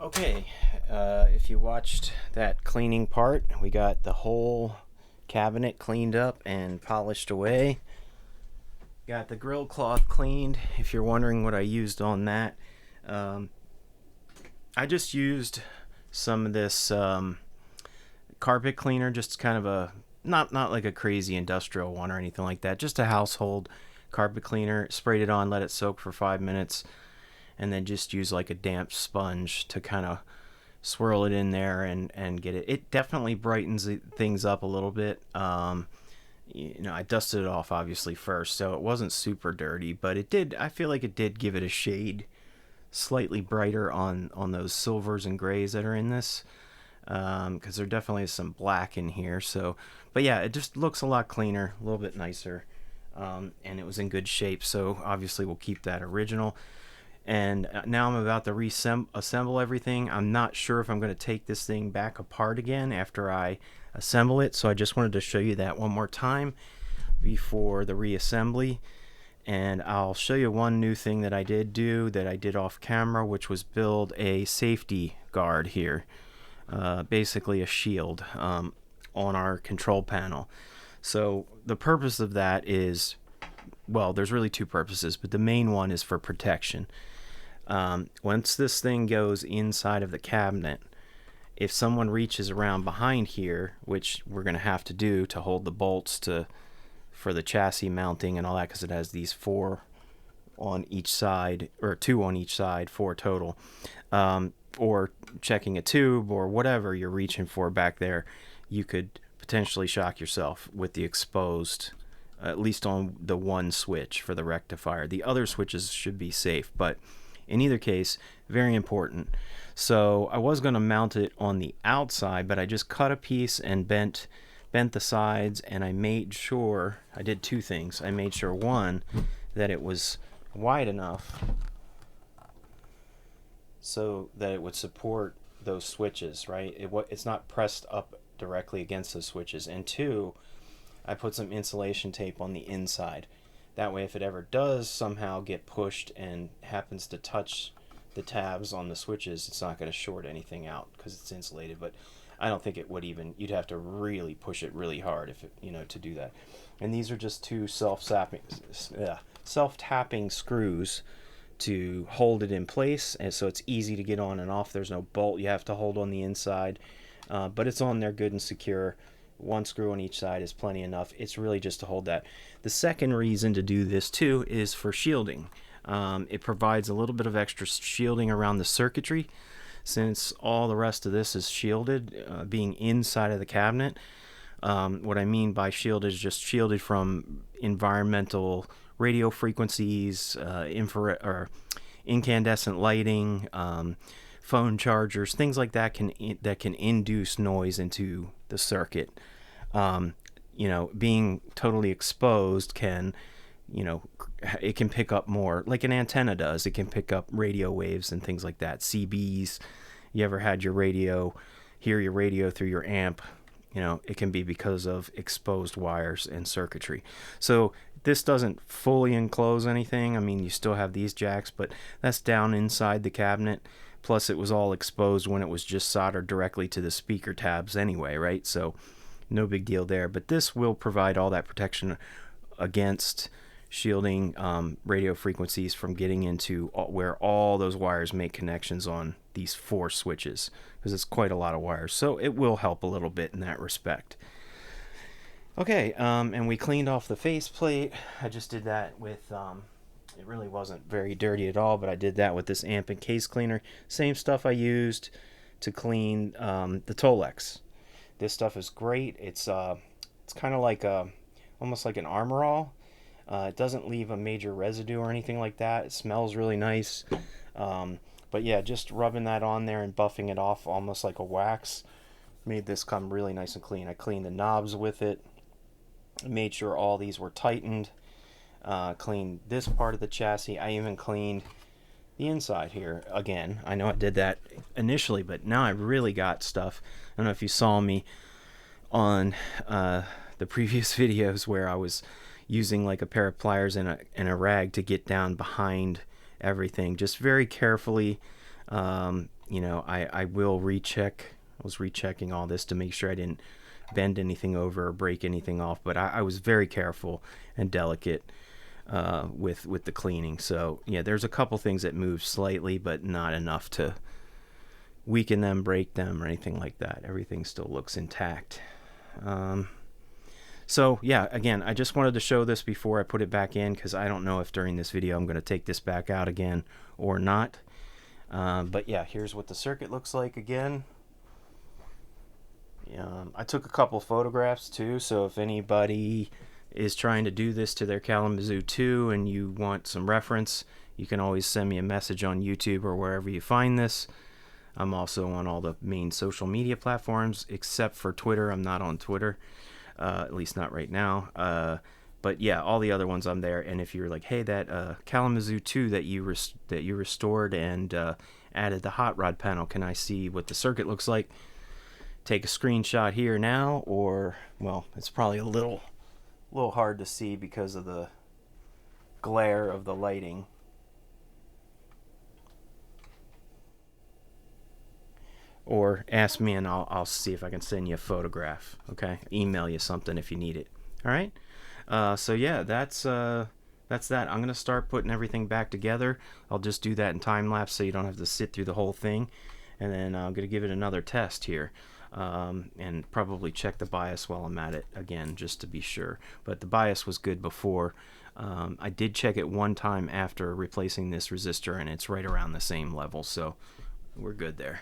Okay, if you watched that cleaning part, we got the whole cabinet cleaned up and polished away. Got the grill cloth cleaned. If you're wondering what I used on that, um, I just used some of this carpet cleaner, just kind of a not like a crazy industrial one or anything like that. Just a household carpet cleaner. Sprayed it on, let it soak for 5 minutes, and then just use like a damp sponge to kind of swirl it in there and get it. It definitely brightens things up a little bit. I dusted it off obviously first, so it wasn't super dirty, but it did. I feel like it did give it a shade, slightly brighter on those silvers and grays that are in this, because there definitely is some black in here. So, but yeah, it just looks a lot cleaner, a little bit nicer, and it was in good shape. So obviously we'll keep that original. And now I'm about to assemble everything. I'm not sure if I'm going to take this thing back apart again after I assemble it, so I just wanted to show you that one more time before the reassembly. And I'll show you one new thing that I did off camera, which was build a safety guard here, basically a shield on our control panel. So the purpose of that is, well, there's really two purposes, but the main one is for protection. Once this thing goes inside of the cabinet, if someone reaches around behind here, which we're going to have to do to hold the bolts for the chassis mounting and all that, because it has these 4 on each side, or 2 on each side, 4 total, or checking a tube or whatever you're reaching for back there, you could potentially shock yourself with the exposed, at least on the one switch for the rectifier. The other switches should be safe, but in either case, very important. So I was going to mount it on the outside, but I just cut a piece and bent the sides, and I made sure, I did 2 things. I made sure, one, that it was wide enough so that it would support those switches, right? It's not pressed up directly against those switches. And 2, I put some insulation tape on the inside. That way, if it ever does somehow get pushed and happens to touch the tabs on the switches, it's not going to short anything out because it's insulated. But I don't think it would even. You'd have to really push it really hard to do that. And these are just 2 self-tapping screws to hold it in place, and so it's easy to get on and off. There's no bolt you have to hold on the inside, but it's on there good and secure. 1 screw on each side is plenty enough. It's really just to hold that. The second reason to do this too is for shielding. It provides a little bit of extra shielding around the circuitry, since all the rest of this is shielded, being inside of the cabinet. What I mean by shielded is just shielded from environmental radio frequencies, infrared or incandescent lighting, phone chargers, things like that can induce noise into the circuit. Being totally exposed can, it can pick up more, like an antenna does. It can pick up radio waves and things like that. CBs. You ever had your radio, hear your radio through your amp? It can be because of exposed wires and circuitry. So this doesn't fully enclose anything. I mean, you still have these jacks, but that's down inside the cabinet. Plus, it was all exposed when it was just soldered directly to the speaker tabs anyway, right? So no big deal there. But this will provide all that protection against shielding radio frequencies from getting into where all those wires make connections on these 4 switches, because it's quite a lot of wires. So it will help a little bit in that respect. Okay, and we cleaned off the faceplate. I just did that with, it really wasn't very dirty at all, but I did that with this amp and case cleaner. Same stuff I used to clean the Tolex. This stuff is great. It's kind of like almost like an Armor All. It doesn't leave a major residue or anything like that. It smells really nice. But yeah, just rubbing that on there and buffing it off almost like a wax made this come really nice and clean. I cleaned the knobs with it. Made sure all these were tightened. Cleaned this part of the chassis. I even cleaned the inside here again. I know I did that initially, but now I really got stuff. I don't know if you saw me on the previous videos where I was using like a pair of pliers and a rag to get down behind everything, just very carefully. You know, I will recheck. I was rechecking all this to make sure I didn't bend anything over or break anything off, but I was very careful and delicate with the cleaning. So yeah, there's a couple things that move slightly, but not enough to weaken them, break them, or anything like that. Everything still looks intact. So yeah, again, I just wanted to show this before I put it back in, because I don't know if during this video I'm going to take this back out again or not. But yeah, here's what the circuit looks like again. I took a couple photographs too, so if anybody is trying to do this to their Kalamazoo 2 and you want some reference, you can always send me a message on YouTube or wherever you find this. I'm also on all the main social media platforms except for Twitter. I'm not on Twitter, at least not right now. But yeah, all the other ones I'm there. And if you're like, hey, that Kalamazoo 2 that you restored and added the hot rod panel, can I see what the circuit looks like? Take a screenshot here now, or well, it's probably a little hard to see because of the glare of the lighting. Or ask me and I'll see if I can send you a photograph. Okay, email you something if you need it. All right. So yeah, that's that. I'm gonna start putting everything back together. I'll just do that in time lapse so you don't have to sit through the whole thing. And then I'm gonna give it another test here, and probably check the bias while I'm at it again just to be sure. But the bias was good before. I did check it one time after replacing this resistor, and it's right around the same level, so we're good there.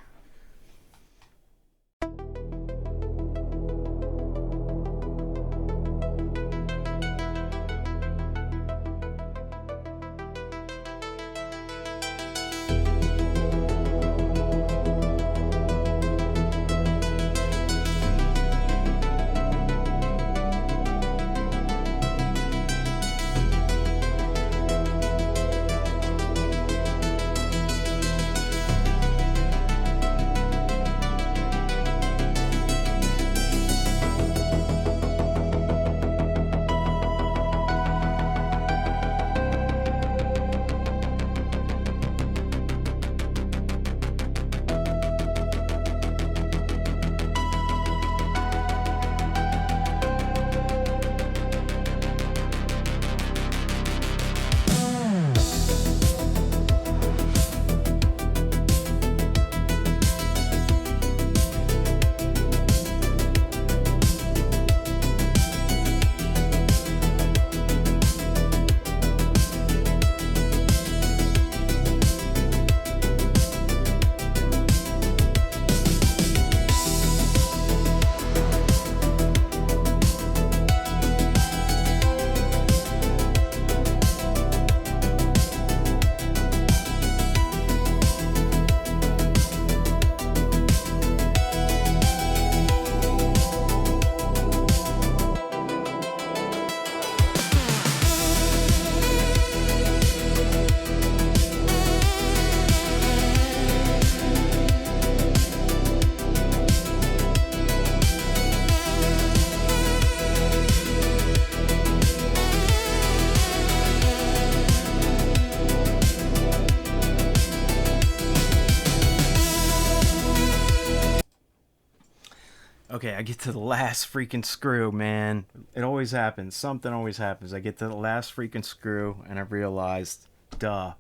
Okay, I get to the last freaking screw, man. It always happens. Something always happens. I get to the last freaking screw, and I realized, duh,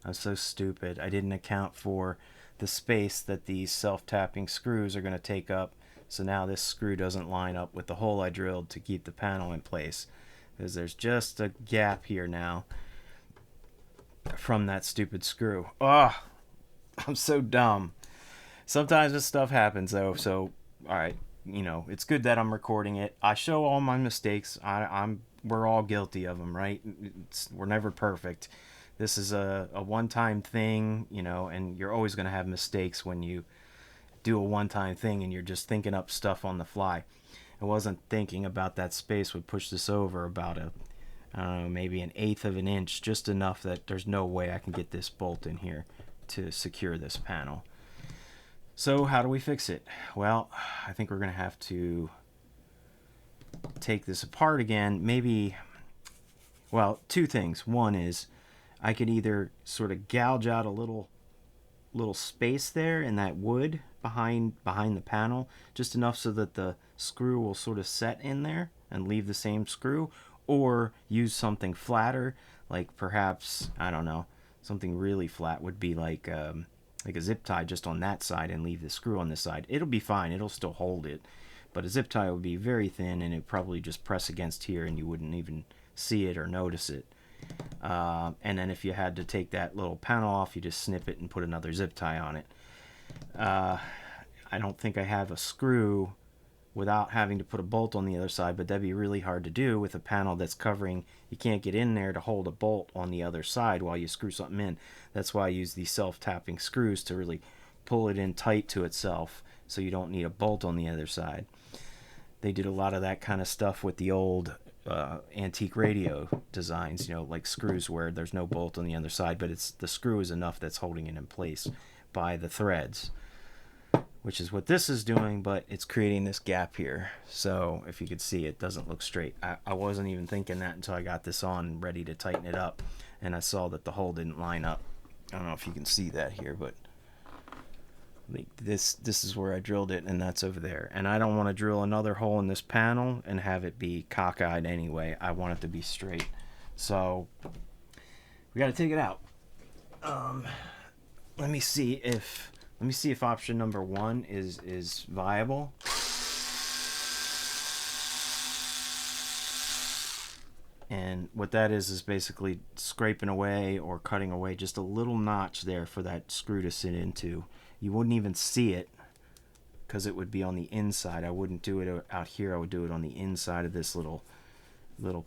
I'm so stupid. I didn't account for the space that these self-tapping screws are going to take up. So now this screw doesn't line up with the hole I drilled to keep the panel in place. Because there's just a gap here now from that stupid screw. Oh, I'm so dumb. Sometimes this stuff happens, though, so... Alright, you know, it's good that I'm recording it. I show all my mistakes. We're all guilty of them, right? We're never perfect. This is a one-time thing, you know, and you're always going to have mistakes when you do a one-time thing and you're just thinking up stuff on the fly. I wasn't thinking about that space would push this over about I don't know, maybe 1/8 of an inch, just enough that there's no way I can get this bolt in here to secure this panel. So how do we fix it? Well, I think we're going to have to take this apart again. Maybe, well, two things. One is I could either sort of gouge out a little little space there in that wood behind the panel, just enough so that the screw will sort of set in there and leave the same screw, or use something flatter, like perhaps, I don't know, something really flat would be like a zip tie just on that side and leave the screw on this side. It'll be fine, it'll still hold it, but a zip tie would be very thin and it'd probably just press against here and you wouldn't even see it or notice it. And then if you had to take that little panel off, you just snip it and put another zip tie on it. I don't think I have a screw without having to put a bolt on the other side, but that'd be really hard to do with a panel that's covering. You can't get in there to hold a bolt on the other side while you screw something in. That's why I use these self-tapping screws to really pull it in tight to itself, so you don't need a bolt on the other side. They did a lot of that kind of stuff with the old antique radio designs, you know, like screws where there's no bolt on the other side, but it's the screw is enough that's holding it in place by the threads, which is what this is doing, but it's creating this gap here. So if you could see, it doesn't look straight. I wasn't even thinking that until I got this on ready to tighten it up, and I saw that the hole didn't line up. I don't know if you can see that here, but this is where I drilled it, and that's over there. And I don't want to drill another hole in this panel and have it be cockeyed anyway. I want it to be straight. So we got to take it out. Let me see if option number 1 is viable. And what that is basically scraping away or cutting away just a little notch there for that screw to sit into. You wouldn't even see it because it would be on the inside. I wouldn't do it out here. I would do it on the inside of this little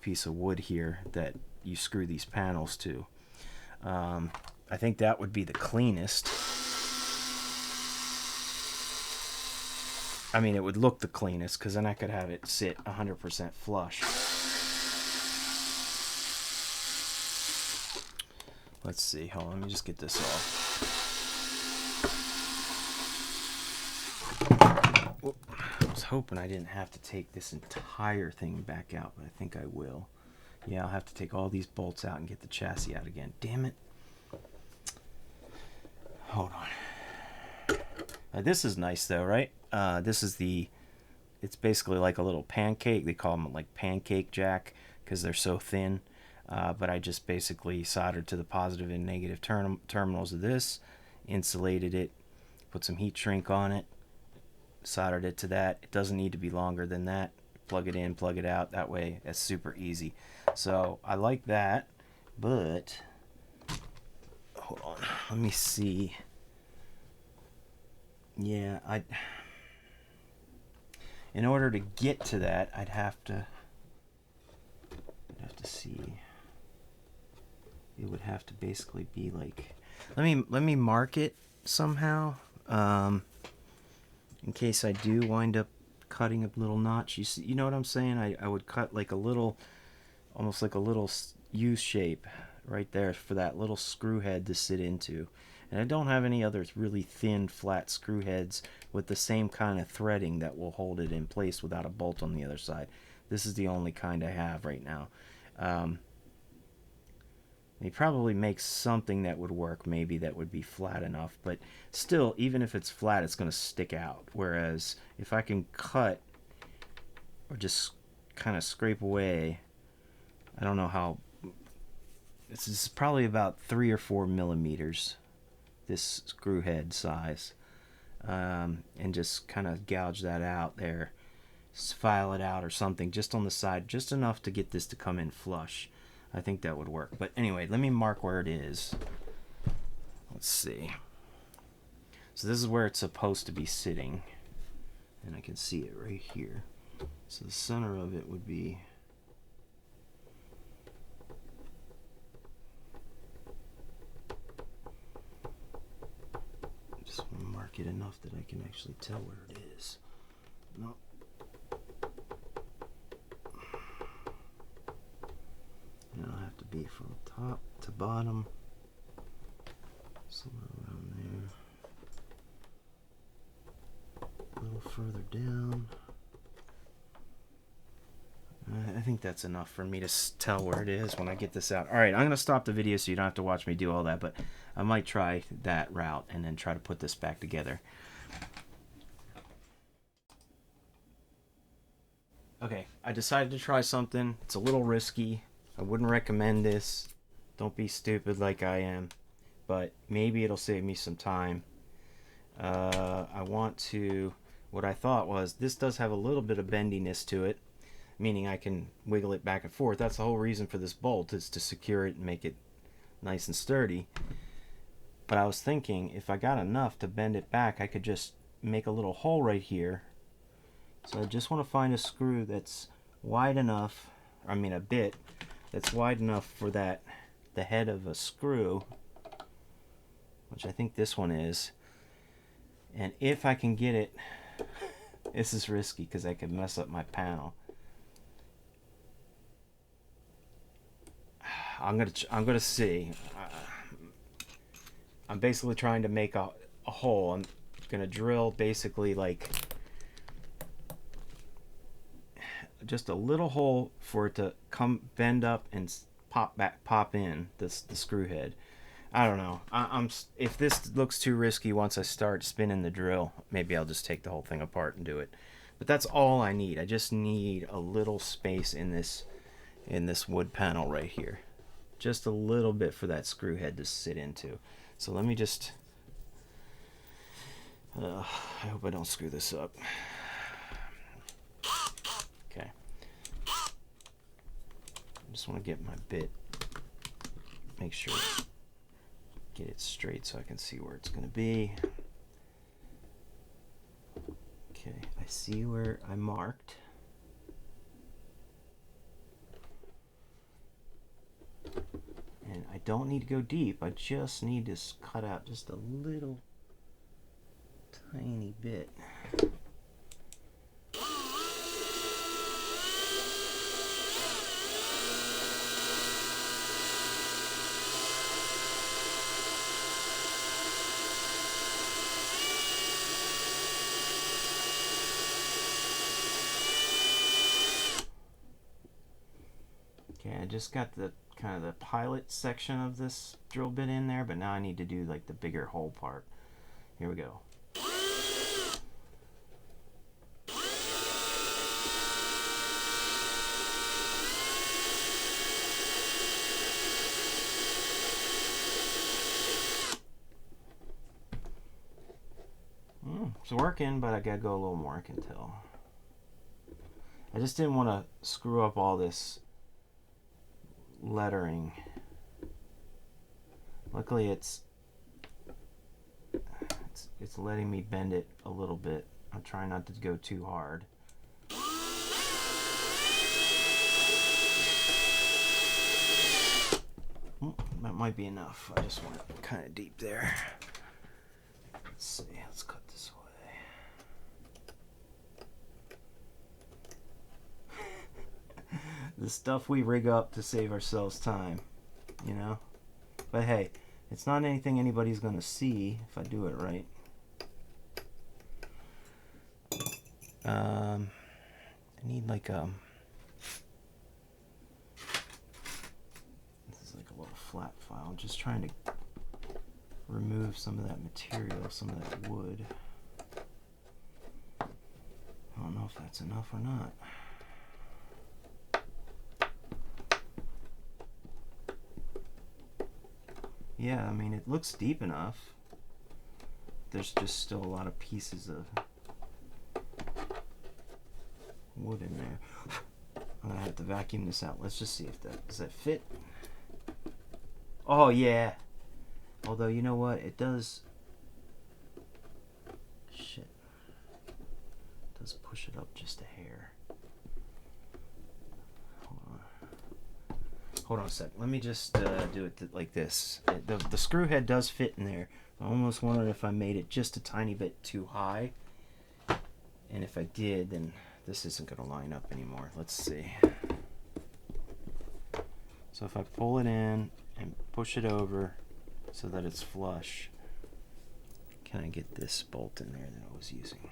piece of wood here that you screw these panels to. I think that would be the cleanest. I mean, it would look the cleanest because then I could have it sit 100% flush. Let's see. Hold on. Let me just get this off. I was hoping I didn't have to take this entire thing back out, but I think I will. Yeah, I'll have to take all these bolts out and get the chassis out again. Damn it. Hold on. This is nice though, right? This is it's basically like a little pancake. They call them like pancake jack because they're so thin. But I just basically soldered to the positive and negative terminals of this, insulated it, put some heat shrink on it, soldered it to that. It doesn't need to be longer than that. Plug it in, plug it out. That way, it's super easy. So I like that, but hold on. Let me see. Yeah, in order to get to that, I'd have to see. It would have to basically be like, let me mark it somehow, in case I do wind up cutting a little notch. You know what I'm saying? I would cut like a little, almost like a little U shape right there for that little screw head to sit into. And I don't have any other really thin flat screw heads with the same kind of threading that will hold it in place without a bolt on the other side. This is the only kind I have right now. They probably make something that would work, maybe that would be flat enough, but still, even if it's flat, it's going to stick out. Whereas if I can cut or just kind of scrape away, I don't know how, this is probably about 3 or 4 millimeters, this screw head size, and just kind of gouge that out there, file it out or something just on the side, just enough to get this to come in flush. I think that would work. But anyway, let me mark where it is. Let's see. So this is where it's supposed to be sitting. And I can see it right here. So the center of it would be... I just want to mark it enough that I can actually tell where it is. No. It'll have to be from top to bottom, somewhere around there, a little further down. I think that's enough for me to tell where it is when I get this out. All right, I'm going to stop the video so you don't have to watch me do all that, but I might try that route and then try to put this back together. Okay, I decided to try something. It's a little risky. I wouldn't recommend this. Don't be stupid like I am, but maybe it'll save me some time. I want to, what I thought was, this does have a little bit of bendiness to it, meaning I can wiggle it back and forth. That's the whole reason for this bolt, is to secure it and make it nice and sturdy. But I was thinking, if I got enough to bend it back, I could just make a little hole right here. So I just want to find a screw that's wide enough, I mean a bit, that's wide enough for that, the head of a screw, which I think this one is. And if I can get it, this is risky because I could mess up my panel. I'm gonna see. I'm basically trying to make a hole. I'm gonna drill basically like just a little hole for it to bend up and pop in the screw head. I don't know. If this looks too risky once I start spinning the drill, maybe I'll just take the whole thing apart and do it. But that's all I need. I just need a little space in this wood panel right here. Just a little bit for that screw head to sit into. So let me just I hope I don't screw this up. Okay. I just want to get my bit, make sure, get it straight so I can see where it's going to be. Okay, I see where I marked. And I don't need to go deep, I just need to cut out just a little tiny bit. Okay, I just got the kind of the pilot section of this drill bit in there, but now I need to do like the bigger hole part. Here we go. It's working, but I gotta go a little more, I can tell. I just didn't want to screw up all this lettering. Luckily it's letting me bend it a little bit. I'm trying not to go too hard. That might be enough. I just want it kind of deep there. Let's see, let's cut this away. The stuff we rig up to save ourselves time, you know? But hey, it's not anything anybody's gonna see if I do it right. I need like this is like a little flat file. I'm just trying to remove some of that material, some of that wood. I don't know if that's enough or not. Yeah, I mean, it looks deep enough. There's just still a lot of pieces of wood in there. I'm gonna have to vacuum this out. Let's just see if does that fit? Oh yeah. Although, you know what? It does. Shit. It does push it up just a hair. Hold on a sec. Let me just do it like this. The screw head does fit in there. I'm almost wondering if I made it just a tiny bit too high. And if I did, then this isn't going to line up anymore. Let's see. So if I pull it in and push it over so that it's flush, can I get this bolt in there that I was using?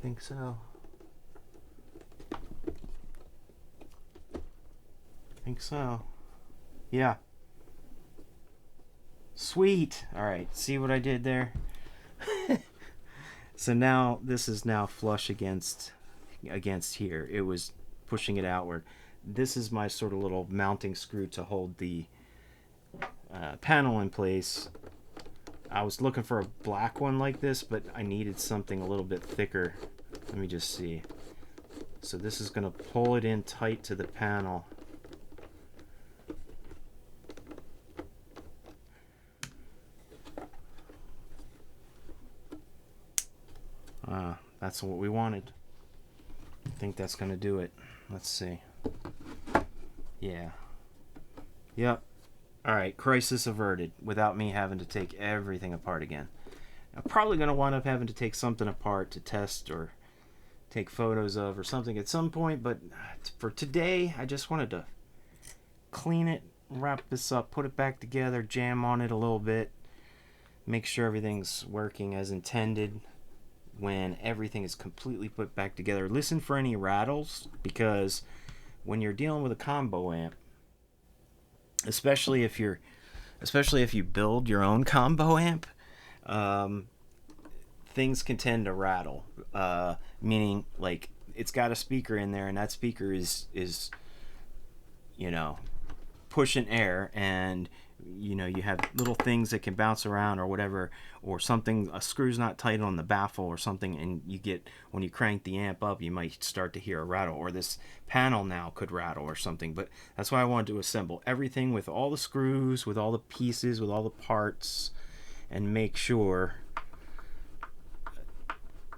think so. I think so. Yeah. Sweet. All right. See what I did there? So now this is now flush against here. It was pushing it outward. This is my sort of little mounting screw to hold the panel in place. I was looking for a black one like this, but I needed something a little bit thicker. Let me just see. So this is going to pull it in tight to the panel. That's what we wanted. I think that's going to do it. Let's see. Yeah. Yep. All right, crisis averted without me having to take everything apart again. I'm probably going to wind up having to take something apart to test or take photos of or something at some point, but for today, I just wanted to clean it, wrap this up, put it back together, jam on it a little bit, make sure everything's working as intended. When everything is completely put back together, listen for any rattles, because when you're dealing with a combo amp, especially if you build your own combo amp, things can tend to rattle. Meaning, like, it's got a speaker in there, and that speaker is pushing air, and you have little things that can bounce around or whatever, or something, a screw's not tight on the baffle or something, and when you crank the amp up, you might start to hear a rattle, or this panel now could rattle or something. But that's why I wanted to assemble everything with all the screws, with all the pieces, with all the parts, and make sure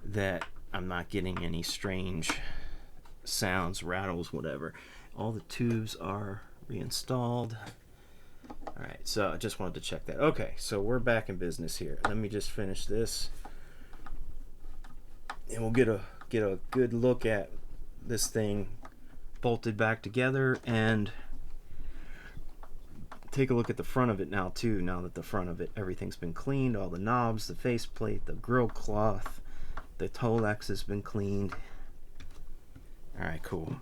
that I'm not getting any strange sounds, rattles, whatever. All the tubes are reinstalled. Alright, so I just wanted to check that. Okay, so we're back in business here. Let me just finish this, and we'll get a good look at this thing bolted back together, and take a look at the front of it now too, now that the front of it, everything's been cleaned, all the knobs, the faceplate, the grill cloth, the Tolex has been cleaned. Alright, cool.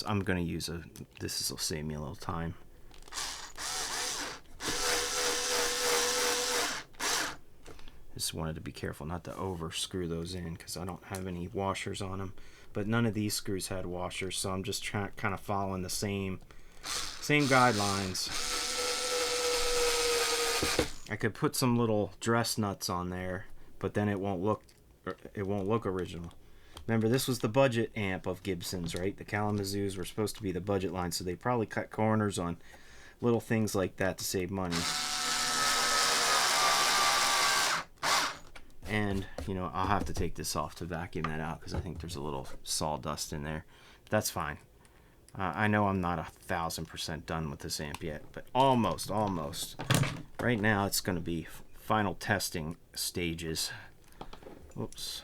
I'm going to use this will save me a little time. Just wanted to be careful not to over screw those in, because I don't have any washers on them. But none of these screws had washers, so I'm just kind of following the same guidelines. I could put some little dress nuts on there, but then it won't look original. Remember, this was the budget amp of Gibson's, right? The Kalamazoos were supposed to be the budget line, so they probably cut corners on little things like that to save money. And, I'll have to take this off to vacuum that out, because I think there's a little sawdust in there. But that's fine. I know I'm not 1,000% done with this amp yet, but almost. Right now, it's going to be final testing stages. Whoops.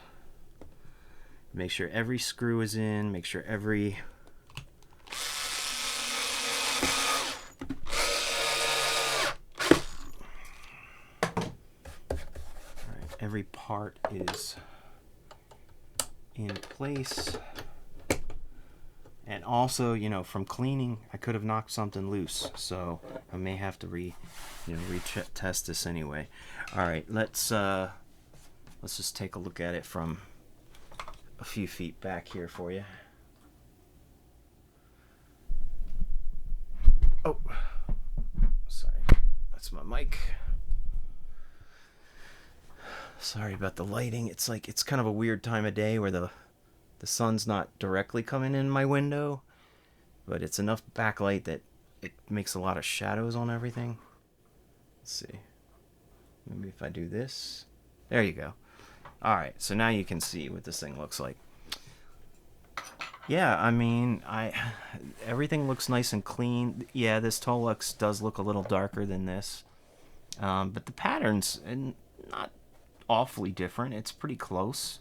Make sure every screw is in. Make sure every part is in place. And also, from cleaning, I could have knocked something loose, so I may have to retest this anyway. All right, let's just take a look at it from a few feet back here for you. Oh, sorry, that's my mic. Sorry about the lighting. It's kind of a weird time of day where the sun's not directly coming in my window, but it's enough backlight that it makes a lot of shadows on everything. Let's see. Maybe if I do this. There you go. Alright, so now you can see what this thing looks like. Yeah, I mean, everything looks nice and clean. Yeah, this Tolex does look a little darker than this. But the pattern's not awfully different. It's pretty close.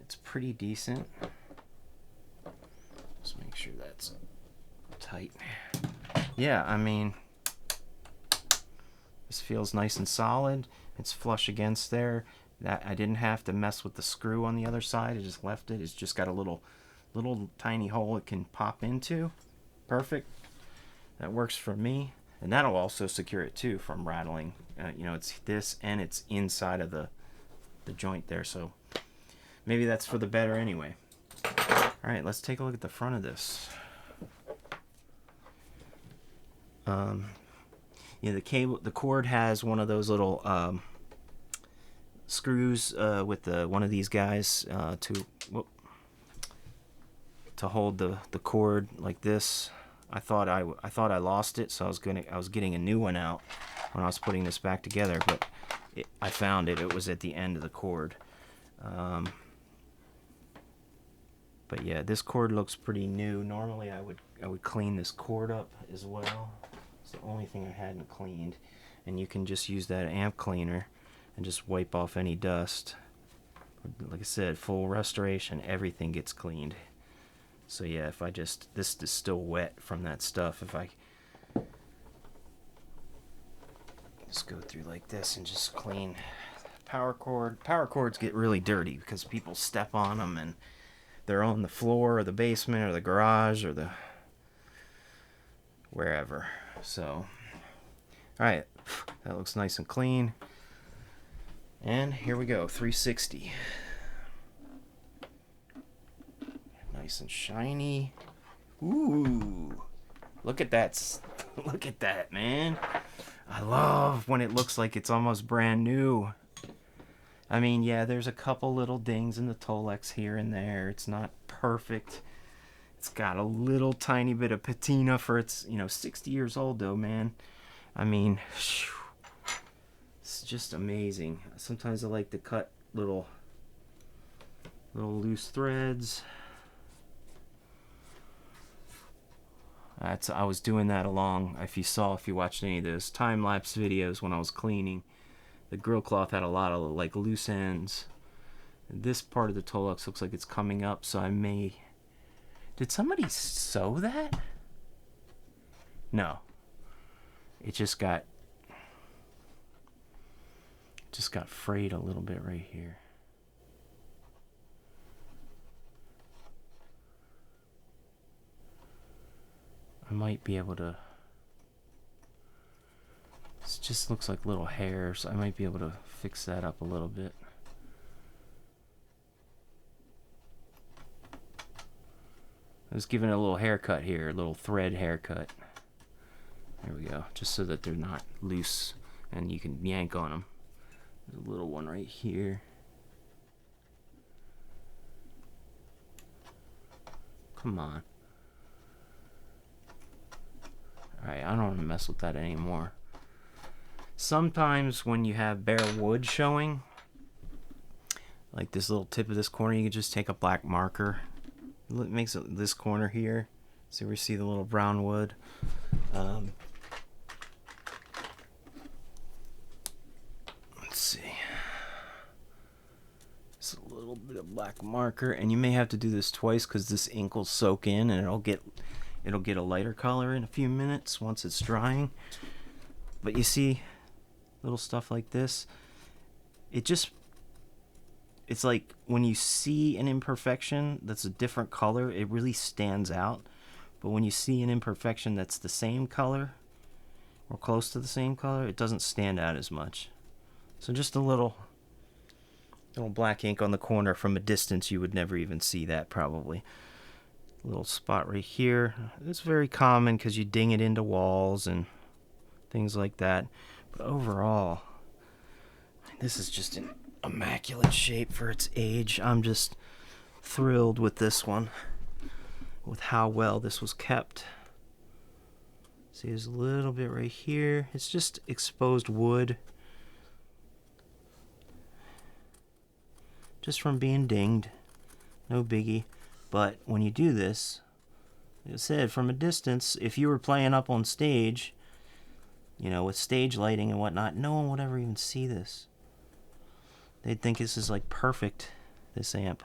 It's pretty decent. Just make sure that's tight. Yeah, I mean, this feels nice and solid. It's flush against there. That I didn't have to mess with the screw on the other side. I just left it. It's just got a little tiny hole it can pop into. Perfect. That works for me. And that'll also secure it too from rattling. You know, it's this and it's inside of the joint there, so maybe that's for the better anyway. All right, let's take a look at the front of this. Yeah, the cord has one of those little screws with one of these guys to hold the cord like this. I thought I lost it, so I was getting a new one out when I was putting this back together, but I found it. It was at the end of the cord. But yeah, this cord looks pretty new. Normally I would clean this cord up as well. It's the only thing I hadn't cleaned, and you can just use that amp cleaner and just wipe off any dust. Like I said, full restoration, everything gets cleaned. So yeah, if I just, this is still wet from that stuff. If I just go through like this and just clean power cord. Power cords get really dirty because people step on them and they're on the floor or the basement or the garage or the wherever. So, all right, that looks nice and clean. And here we go, 360. Nice and shiny. Ooh, look at that. Look at that, man. I love when it looks like it's almost brand new. I mean, yeah, there's a couple little dings in the Tolex here and there. It's not perfect. It's got a little tiny bit of patina for its, 60 years old though, man. I mean, it's just amazing. Sometimes I like to cut little loose threads. I was doing that along, if you watched any of those time-lapse videos when I was cleaning, the grill cloth had a lot of like loose ends. And this part of the Tolex looks like it's coming up, so I may... Did somebody sew that? No. It just got frayed a little bit right here. I might be able to... It just looks like little hairs. I might be able to fix that up a little bit. I was giving it a little haircut here, a little thread haircut. There we go, just so that they're not loose and you can yank on them. There's a little one right here. Come on. Alright, I don't want to mess with that anymore. Sometimes when you have bare wood showing, like this little tip of this corner, you can just take a black marker. It makes it this corner here. So we see the little brown wood. Let's see. Just a little bit of black marker, and you may have to do this twice because this ink will soak in, and it'll get a lighter color in a few minutes once it's drying. But you see, little stuff like this, it's like when you see an imperfection that's a different color, it really stands out. But when you see an imperfection that's the same color or close to the same color, it doesn't stand out as much. So just a little black ink on the corner from a distance, you would never even see that probably. A little spot right here. It's very common because you ding it into walls and things like that. But overall, this is just an immaculate shape for its age. I'm just thrilled with this one, with how well this was kept. See, there's a little bit right here. It's just exposed wood, just from being dinged. No biggie. But when you do this, like I said, from a distance, if you were playing up on stage, with stage lighting and whatnot, no one would ever even see this. They'd think this is like perfect, this amp.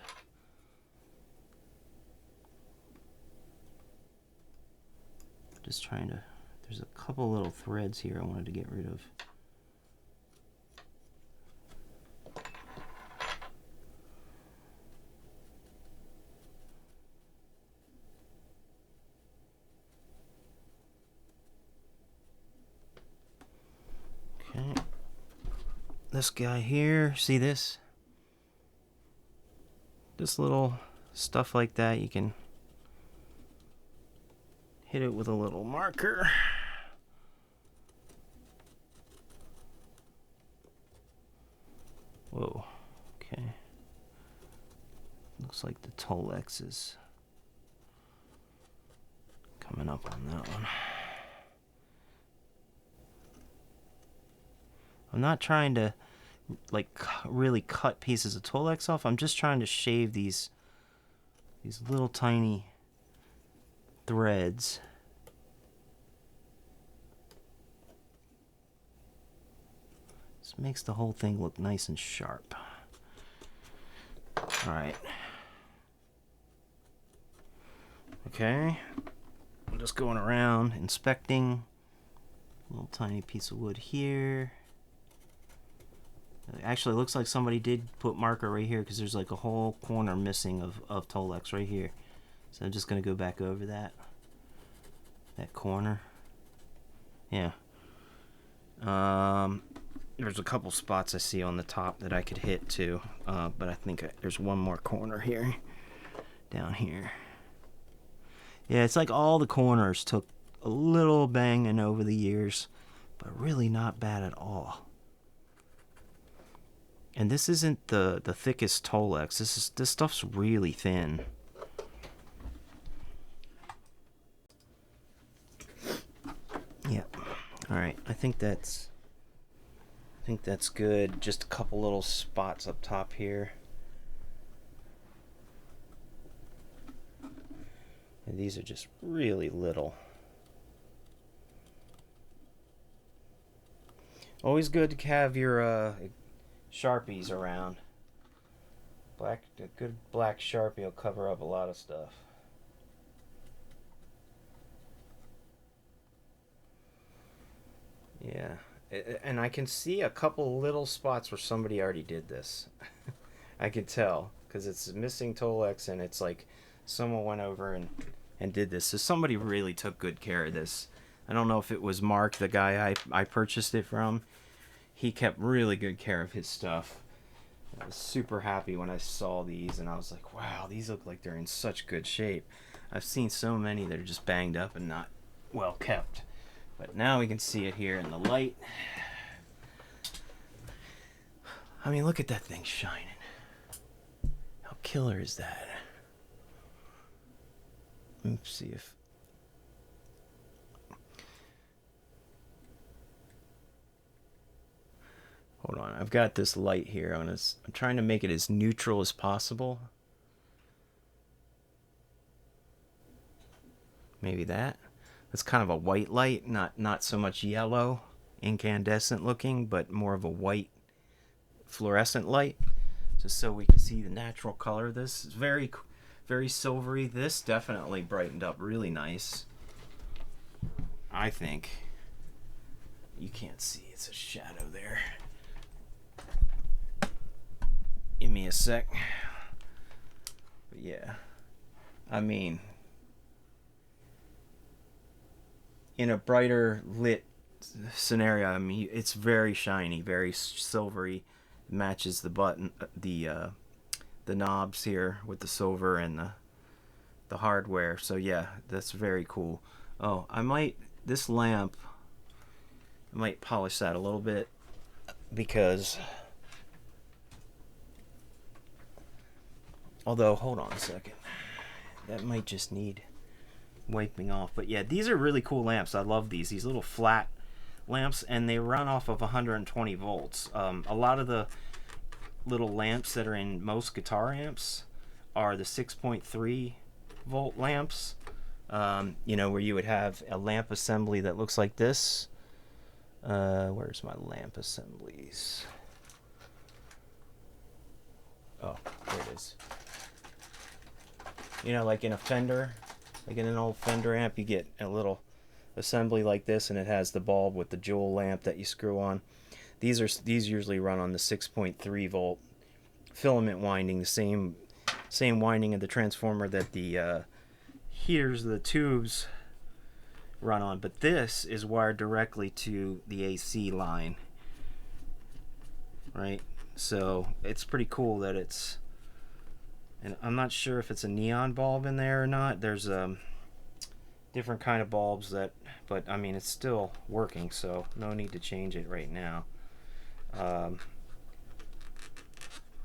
Just trying to, there's a couple little threads here I wanted to get rid of. this guy here, see this? This little stuff like that, you can hit it with a little marker. Whoa, okay. Looks like the Tolex is coming up on that one. I'm not trying to like really cut pieces of Tolex off. I'm just trying to shave these little tiny threads. This makes the whole thing look nice and sharp. All right. Okay. I'm just going around inspecting. A little tiny piece of wood here. Actually, it looks like somebody did put marker right here because there's like a whole corner missing of Tolex right here. So I'm just going to go back over that corner. Yeah. There's a couple spots I see on the top that I could hit too, but I think there's one more corner here, down here. Yeah, it's like all the corners took a little banging over the years, but really not bad at all. And this isn't the thickest Tolex. This stuff's really thin. Yeah. All right. I think that's good. Just a couple little spots up top here. And these are just really little. Always good to have your Sharpies around. A good black Sharpie will cover up a lot of stuff. Yeah, and I can see a couple little spots where somebody already did this. I can tell because it's missing Tolex and it's like someone went over and did this. So somebody really took good care of this. I don't know if it was Mark, the guy I purchased it from. He kept really good care of his stuff. I was super happy when I saw these and I was like, wow, these look like they're in such good shape. I've seen so many that are just banged up and not well kept. But now we can see it here in the light. I mean, look at that thing shining. How killer is that? Let's see if... Hold on, I've got this light here. I'm trying to make it as neutral as possible. Maybe that. It's kind of a white light, not so much yellow, incandescent looking, but more of a white fluorescent light, just so we can see the natural color of this. It's very, very silvery. This definitely brightened up really nice, I think. You can't see, it's a shadow there. Give me a sec. But yeah, I mean, in a brighter lit scenario, I mean, it's very shiny, very silvery. It matches the button, the knobs here with the silver and the hardware. So yeah, that's very cool. Oh, this lamp, I might polish that a little bit because, although, hold on a second, that might just need wiping off. But yeah, these are really cool lamps. I love these little flat lamps, and they run off of 120 volts. A lot of the little lamps that are in most guitar amps are the 6.3 volt lamps. You know, where you would have a lamp assembly that looks like this. Where's my lamp assemblies? Oh, there it is. You know, like in a Fender, like in an old Fender amp, you get a little assembly like this, and it has the bulb with the jewel lamp that you screw on. These usually run on the 6.3 volt filament winding, the same winding of the transformer that the heaters, the tubes, run on. But this is wired directly to the AC line. right? So it's pretty cool that it's, and I'm not sure if it's a neon bulb in there or not. There's different kind of bulbs that, but I mean, it's still working, so no need to change it right now.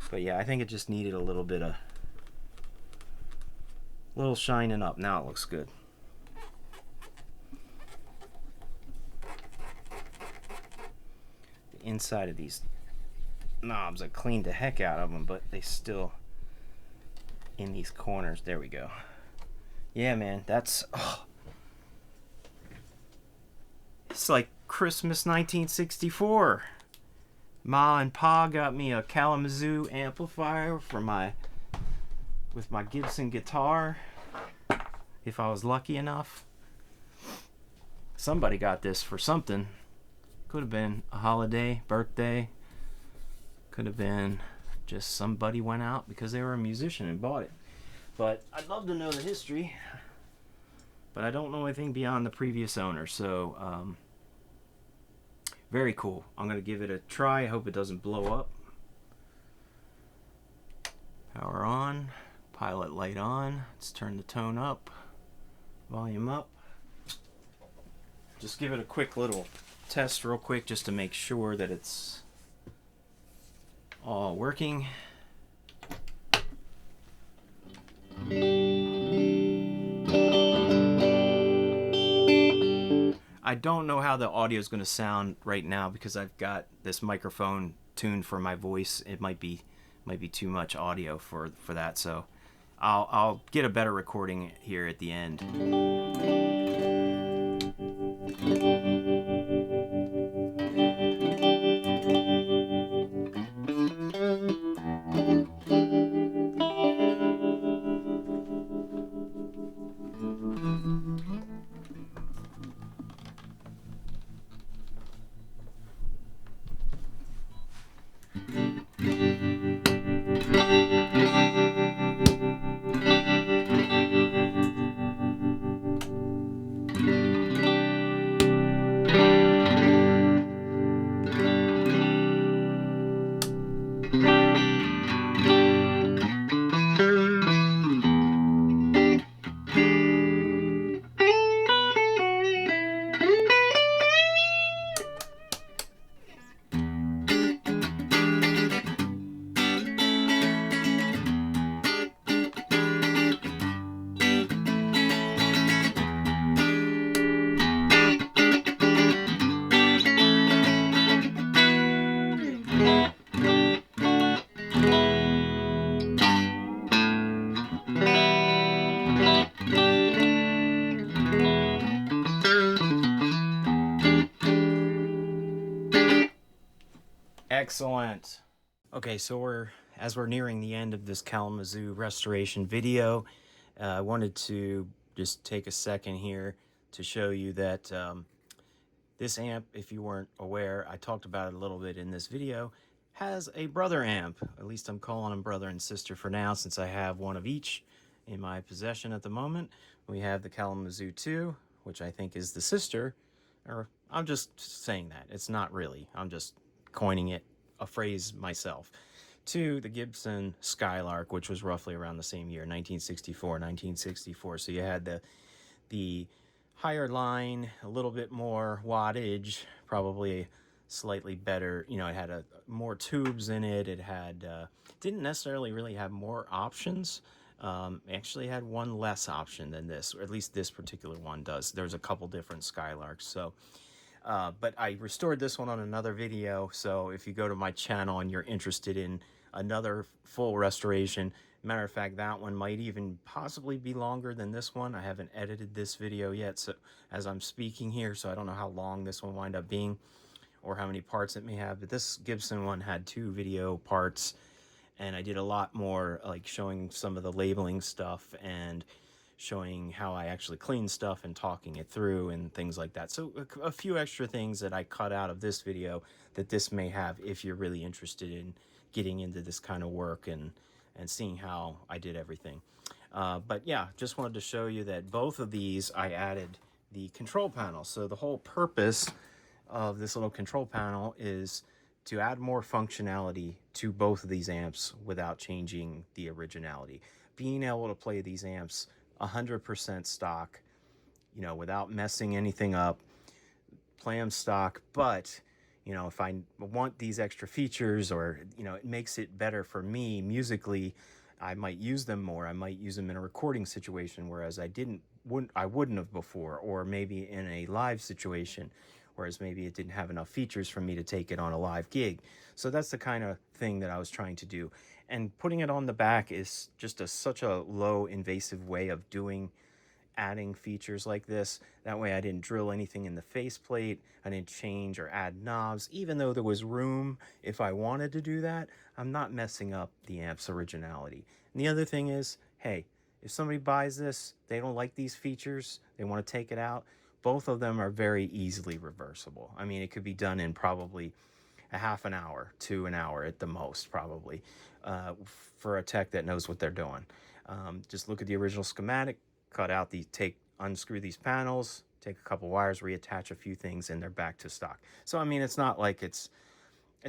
But yeah, I think it just needed a little bit of, little shining up. Now it looks good. The inside of these knobs, I cleaned the heck out of them, but they still in these corners. There we go. Yeah, man, that's, oh, it's like Christmas 1964. Ma and Pa got me a Kalamazoo amplifier for with my Gibson guitar, if I was lucky enough. Somebody got this for something. Could have been a holiday, birthday. Could have been just somebody went out because they were a musician and bought it. But I'd love to know the history. But I don't know anything beyond the previous owner. So, very cool. I'm going to give it a try. I hope it doesn't blow up. Power on. Pilot light on. Let's turn the tone up. Volume up. Just give it a quick little test real quick just to make sure that it's all working. I don't know how the audio is going to sound right now because I've got this microphone tuned for my voice. It might be too much audio for that, so I'll get a better recording here at the end. Excellent. Okay, so as we're nearing the end of this Kalamazoo restoration video, I wanted to just take a second here to show you that this amp, if you weren't aware, I talked about it a little bit in this video, has a brother amp. At least I'm calling them brother and sister for now, since I have one of each in my possession at the moment. We have the Kalamazoo 2, which I think is the sister, or I'm just saying that. It's not really. I'm just coining it a phrase myself, to the Gibson Skylark, which was roughly around the same year, 1964. So you had the higher line, a little bit more wattage, probably slightly better, you know, it had more tubes in it. It had didn't necessarily really have more options. Actually had one less option than this, or at least this particular one does. There's a couple different Skylarks. So but I restored this one on another video, so if you go to my channel and you're interested in another full restoration, matter of fact, that one might even possibly be longer than this one. I haven't edited this video yet, so as I'm speaking here, so I don't know how long this one wind up being or how many parts it may have, but this Gibson one had 2 video parts, and I did a lot more, like showing some of the labeling stuff and showing how I actually clean stuff and talking it through and things like that. So a few extra things that I cut out of this video that this may have if you're really interested in getting into this kind of work and seeing how I did everything. But yeah, just wanted to show you that both of these I added the control panel. So the whole purpose of this little control panel is to add more functionality to both of these amps without changing the originality. Being able to play these amps 100% stock, you know, without messing anything up, play them stock. But, you know, if I want these extra features, or, you know, it makes it better for me musically, I might use them more. I might use them in a recording situation, whereas I wouldn't have before, or maybe in a live situation, whereas maybe it didn't have enough features for me to take it on a live gig. So that's the kind of thing that I was trying to do. And putting it on the back is just such a low invasive way of adding features like this. That way I didn't drill anything in the faceplate, I didn't change or add knobs, even though there was room if I wanted to do that. I'm not messing up the amp's originality. And the other thing is, hey, if somebody buys this, they don't like these features, they want to take it out, both of them are very easily reversible. I mean, it could be done in probably a half an hour to an hour at the most, probably, for a tech that knows what they're doing. Just look at the original schematic, cut out unscrew these panels, take a couple wires, reattach a few things, and they're back to stock. So I mean, it's not like it's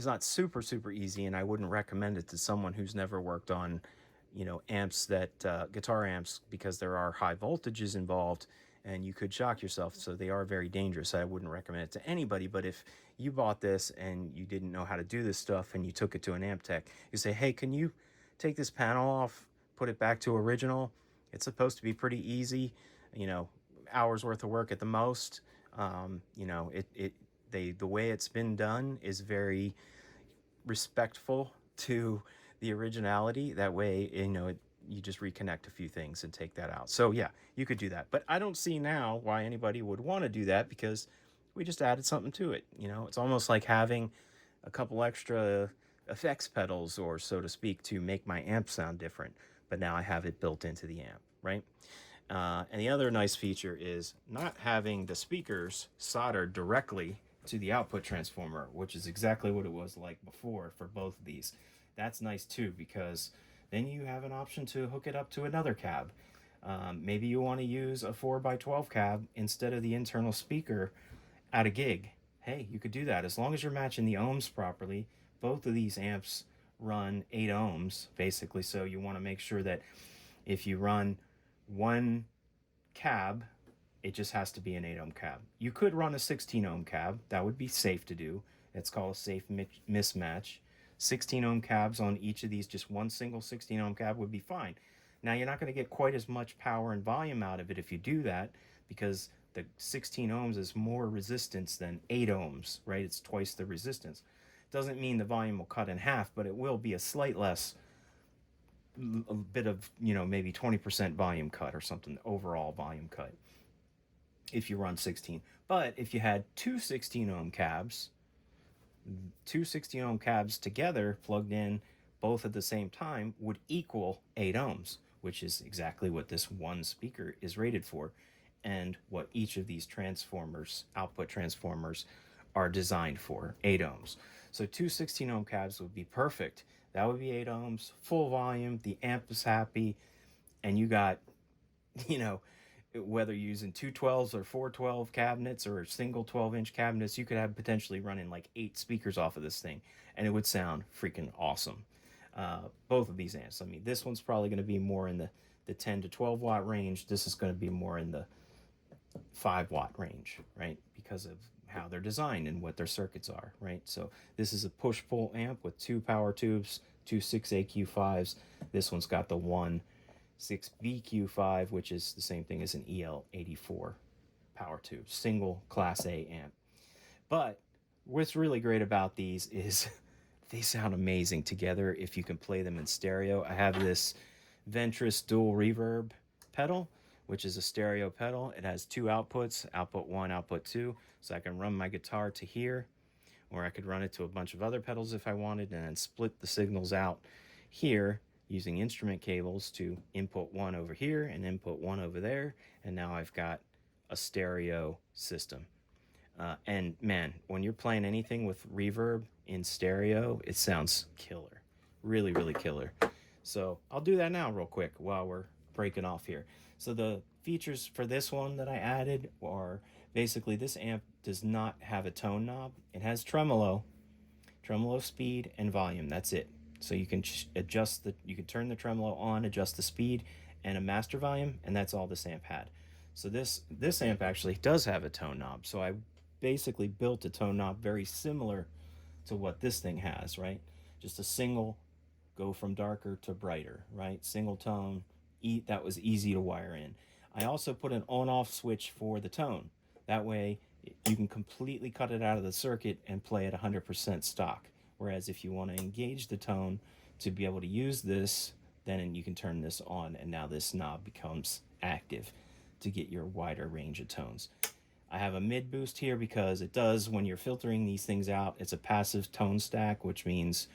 not super easy, and I wouldn't recommend it to someone who's never worked on, you know, amps that guitar amps, because there are high voltages involved and you could shock yourself. So they are very dangerous. I wouldn't recommend it to anybody. But if you bought this and you didn't know how to do this stuff and you took it to an amp tech, you say, hey, can you take this panel off, put it back to original? It's supposed to be pretty easy, you know, hours worth of work at the most. You know, the way it's been done is very respectful to the originality. That way, you know, you just reconnect a few things and take that out. So yeah, you could do that. But I don't see now why anybody would want to do that, because we just added something to it. You know, it's almost like having a couple extra effects pedals, or so to speak, to make my amp sound different. But now I have it built into the amp, right? And the other nice feature is not having the speakers soldered directly to the output transformer, which is exactly what it was like before for both of these. That's nice too, because then you have an option to hook it up to another cab. Maybe you want to use a 4x12 cab instead of the internal speaker at a gig. Hey, you could do that as long as you're matching the ohms properly. Both of these amps run 8 ohms basically, so you want to make sure that if you run one cab, it just has to be an 8 ohm cab. You could run a 16 ohm cab, that would be safe to do. It's called a safe mismatch. 16 ohm cabs on each of these, just one single 16 ohm cab would be fine. Now you're not going to get quite as much power and volume out of it if you do that, because the 16 ohms is more resistance than 8 ohms, right? It's twice the resistance. Doesn't mean the volume will cut in half, but it will be a slight less, a bit of, you know, maybe 20% volume cut or something, overall volume cut, if you run 16. But if you had two 16 ohm cabs together plugged in both at the same time, would equal 8 ohms, which is exactly what this one speaker is rated for, and what each of these transformers, output transformers, are designed for, 8 ohms. So two 16 ohm cabs would be perfect. That would be 8 ohms, full volume, the amp is happy, and you got, you know, whether you're using two 12s or four 12 cabinets or single 12-inch cabinets, you could have potentially running like 8 speakers off of this thing, and it would sound freaking awesome. Both of these amps. I mean, this one's probably going to be more in the 10 to 12 watt range. This is going to be more in the 5 watt range, right? Because of how they're designed and what their circuits are, right? So this is a push-pull amp with 2 power tubes, 2 6AQ5s. This one's got the one 6BQ5, which is the same thing as an EL84 power tube, single Class A amp. But what's really great about these is they sound amazing together if you can play them in stereo. I have this Ventris dual reverb pedal, which is a stereo pedal. It has 2 outputs, output 1, output 2, so I can run my guitar to here, or I could run it to a bunch of other pedals if I wanted, and then split the signals out here using instrument cables to input 1 over here and input 1 over there, and now I've got a stereo system. And man, when you're playing anything with reverb in stereo, it sounds killer. Really, really killer. So I'll do that now real quick while we're breaking off here. So the features for this one that I added are basically, this amp does not have a tone knob. It has tremolo tremolo speed, and volume. That's it. So you can adjust you can turn the tremolo on, adjust the speed and a master volume, and that's all this amp had. So this amp actually does have a tone knob. So I basically built a tone knob very similar to what this thing has, right? Just a single, go from darker to brighter, right? Single tone, that was easy to wire in. I also put an on-off switch for the tone. That way you can completely cut it out of the circuit and play at 100% stock. Whereas if you want to engage the tone to be able to use this, then you can turn this on, and now this knob becomes active to get your wider range of tones. I have a mid boost here because it does, when you're filtering these things out, it's a passive tone stack, which means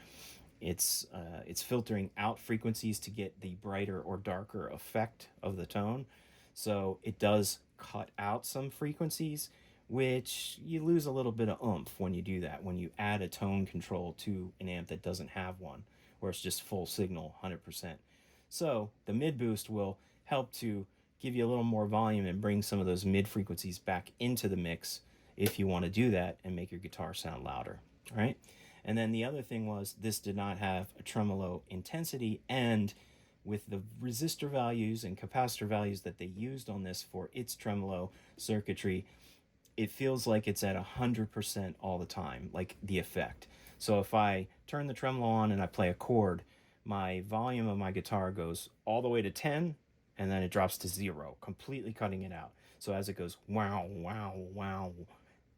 it's filtering out frequencies to get the brighter or darker effect of the tone. So it does cut out some frequencies, which you lose a little bit of oomph when you do that, when you add a tone control to an amp that doesn't have one, where it's just full signal 100%. So the mid boost will help to give you a little more volume and bring some of those mid frequencies back into the mix if you want to do that and make your guitar sound louder, right? And then the other thing was, this did not have a tremolo intensity, and with the resistor values and capacitor values that they used on this for its tremolo circuitry, it feels like it's at 100% all the time, like the effect. So if I turn the tremolo on and I play a chord, my volume of my guitar goes all the way to 10, and then it drops to 0, completely cutting it out. So as it goes wow, wow, wow,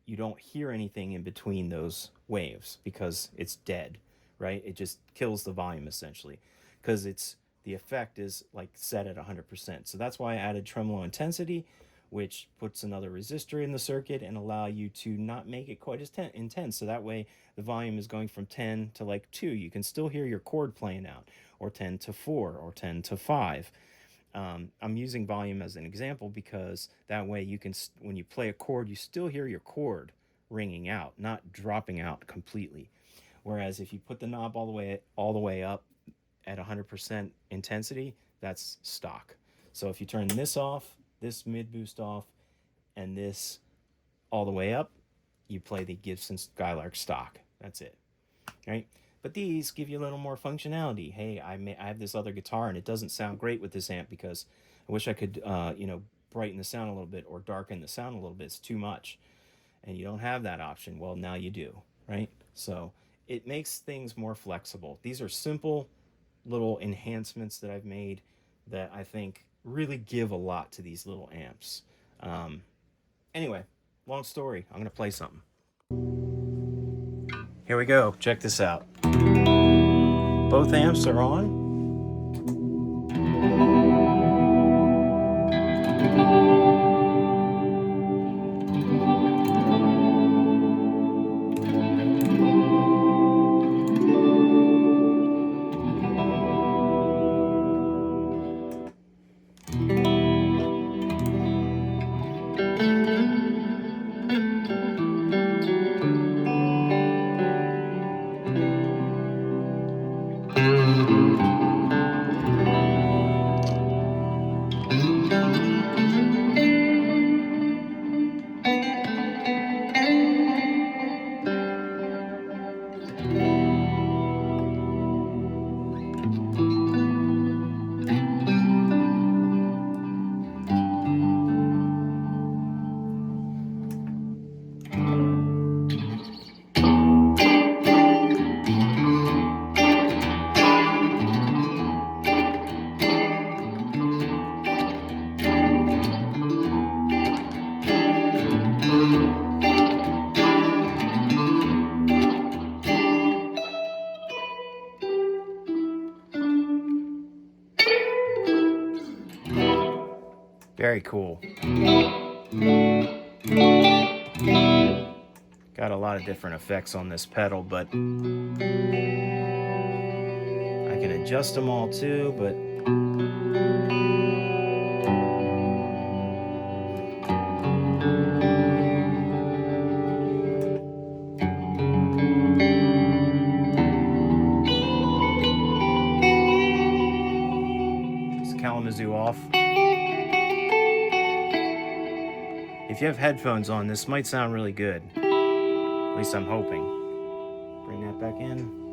you don't hear anything in between those waves because it's dead, right? It just kills the volume essentially, because the effect is like set at 100%. So that's why I added tremolo intensity, which puts another resistor in the circuit and allow you to not make it quite as intense. So that way the volume is going from 10 to like 2. You can still hear your chord playing out, or 10 to 4, or 10 to 5. I'm using volume as an example because that way you can, when you play a chord, you still hear your chord ringing out, not dropping out completely. Whereas if you put the knob all the way up at 100% intensity, that's stock. So if you turn this off, this mid boost off, and this all the way up, you play the Gibson Skylark stock. That's it, right? But these give you a little more functionality. Hey, I have this other guitar and it doesn't sound great with this amp because I wish I could, brighten the sound a little bit or darken the sound a little bit. It's too much. And you don't have that option. Well, now you do, right? So it makes things more flexible. These are simple little enhancements that I've made that I think really give a lot to these little amps. Anyway, long story. I'm going to play something. Here we go. Check this out. Both amps are on. Very cool. Got a lot of different effects on this pedal, but I can adjust them all too, but it's Kalamazoo off. If you have headphones on, this might sound really good. At least I'm hoping. Bring that it back in.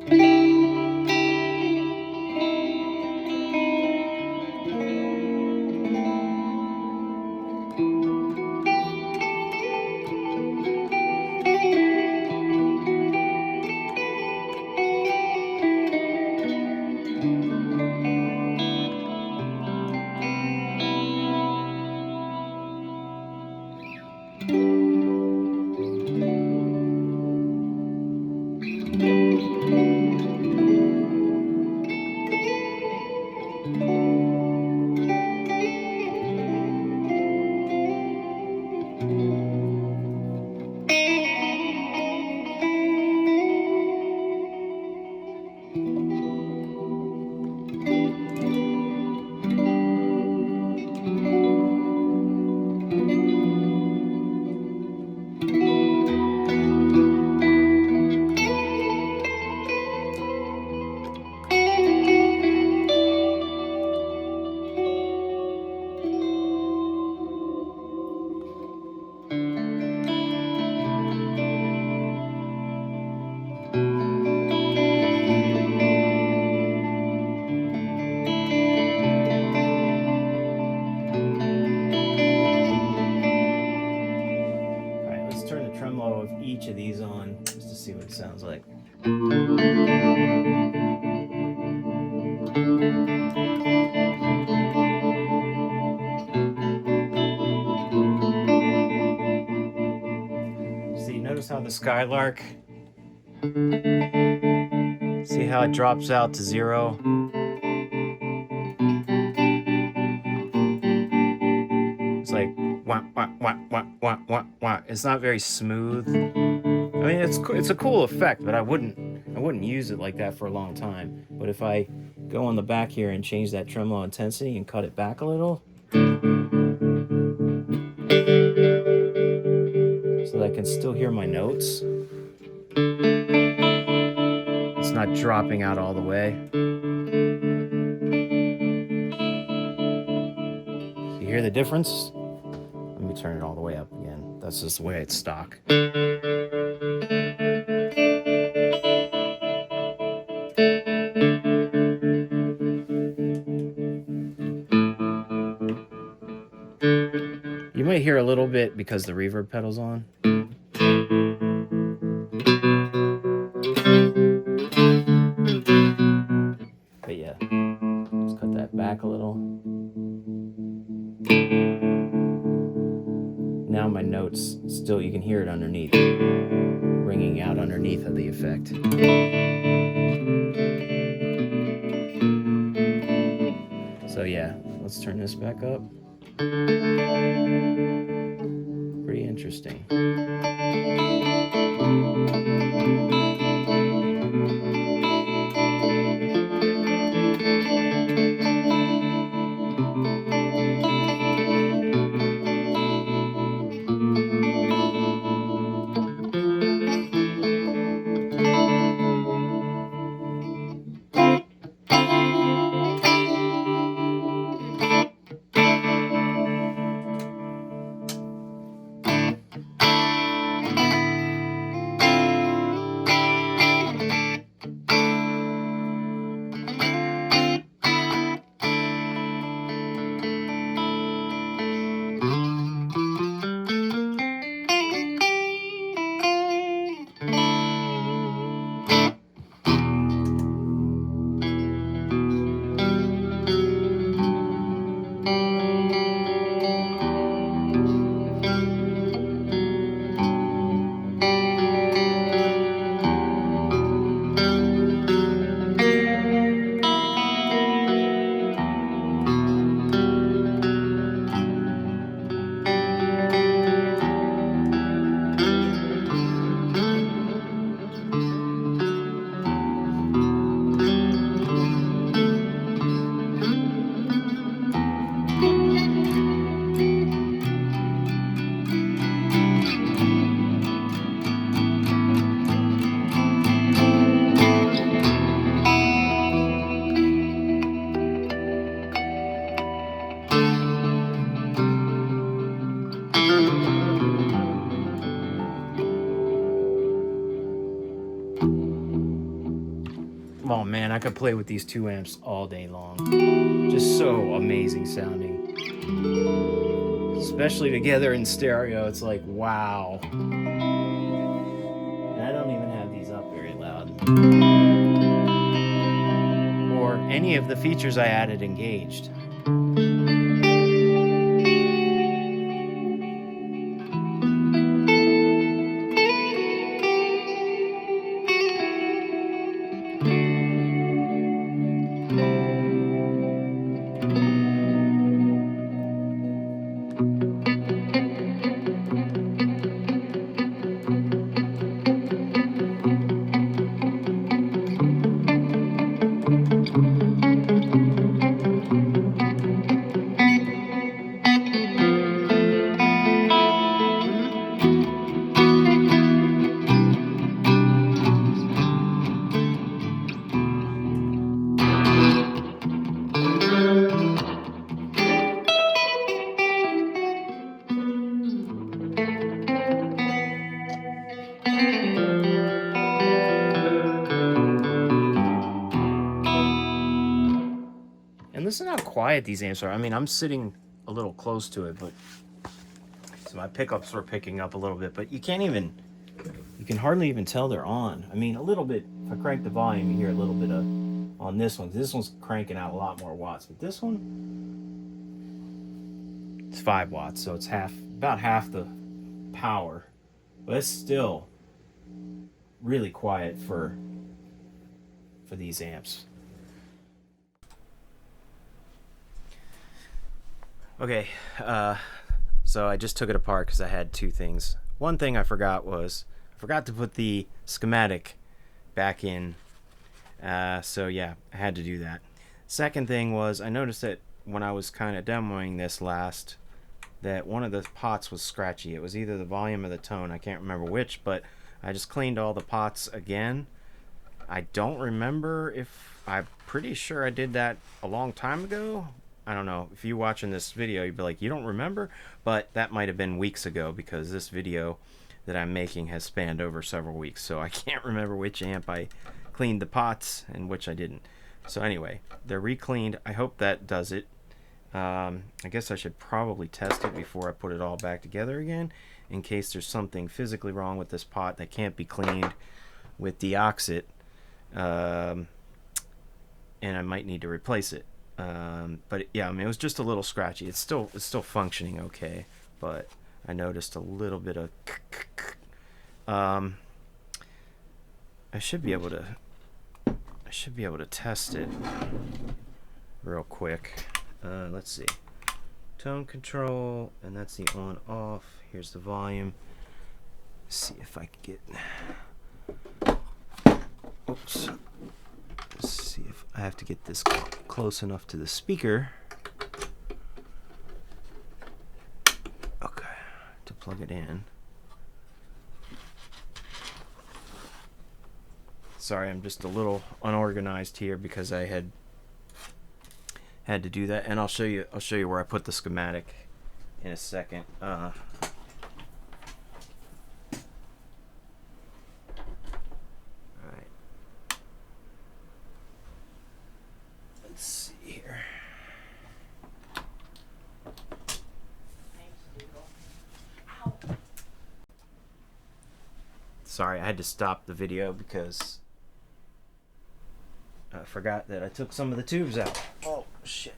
Tremolo of each of these on just to see what it sounds like. See, notice how the Skylark, see how it drops out to 0? It's like wah, wah, wah, wah, wah, wah, wah. It's not very smooth. I mean, it's a cool effect, but I wouldn't use it like that for a long time. But if I go on the back here and change that tremolo intensity and cut it back a little, so that I can still hear my notes. It's not dropping out all the way. You hear the difference? Let me turn it all the way up again. That's just the way it's stock. You might hear a little bit because the reverb pedal's on. But yeah, let's cut that back a little. Now my notes, still you can hear it underneath, ringing out underneath of the effect. So yeah, let's turn this back up. Pretty interesting. Oh man, I could play with these 2 amps all day long. Just so amazing sounding. Especially together in stereo, it's like, wow. And I don't even have these up very loud. Or any of the features I added engaged. And listen how quiet these amps are. I mean, I'm sitting a little close to it, but so my pickups were picking up a little bit, but you can hardly even tell they're on. I mean, a little bit, if I crank the volume, you hear a little bit of, on this one. This one's cranking out a lot more watts, but this one, it's 5 watts, so it's about half the power, but it's still really quiet for these amps. Okay, so I just took it apart because I had 2 things. One thing I forgot to put the schematic back in. So yeah, I had to do that. Second thing was, I noticed that when I was kind of demoing this last, that one of the pots was scratchy. It was either the volume or the tone. I can't remember which, but I just cleaned all the pots again. I don't remember I'm pretty sure I did that a long time ago. I don't know. If you're watching this video, you'd be like, you don't remember? But that might have been weeks ago, because this video that I'm making has spanned over several weeks. So I can't remember which amp I cleaned the pots and which I didn't. So anyway, they're re-cleaned. I hope that does it. I guess I should probably test it before I put it all back together again, in case there's something physically wrong with this pot that can't be cleaned with deoxit. And I might need to replace it. But yeah, I mean, it was just a little scratchy. It's still functioning okay, but I noticed a little bit of I should be able to test it real quick. Let's see. Tone control, and that's the on off. Here's the volume. Let's see if I can get, oops. Let's see if I have to get this close enough to the speaker. Okay, to plug it in. Sorry, I'm just a little unorganized here because I had to do that, and I'll show you where I put the schematic in a second. Sorry, I had to stop the video because I forgot that I took some of the tubes out. Oh, shit.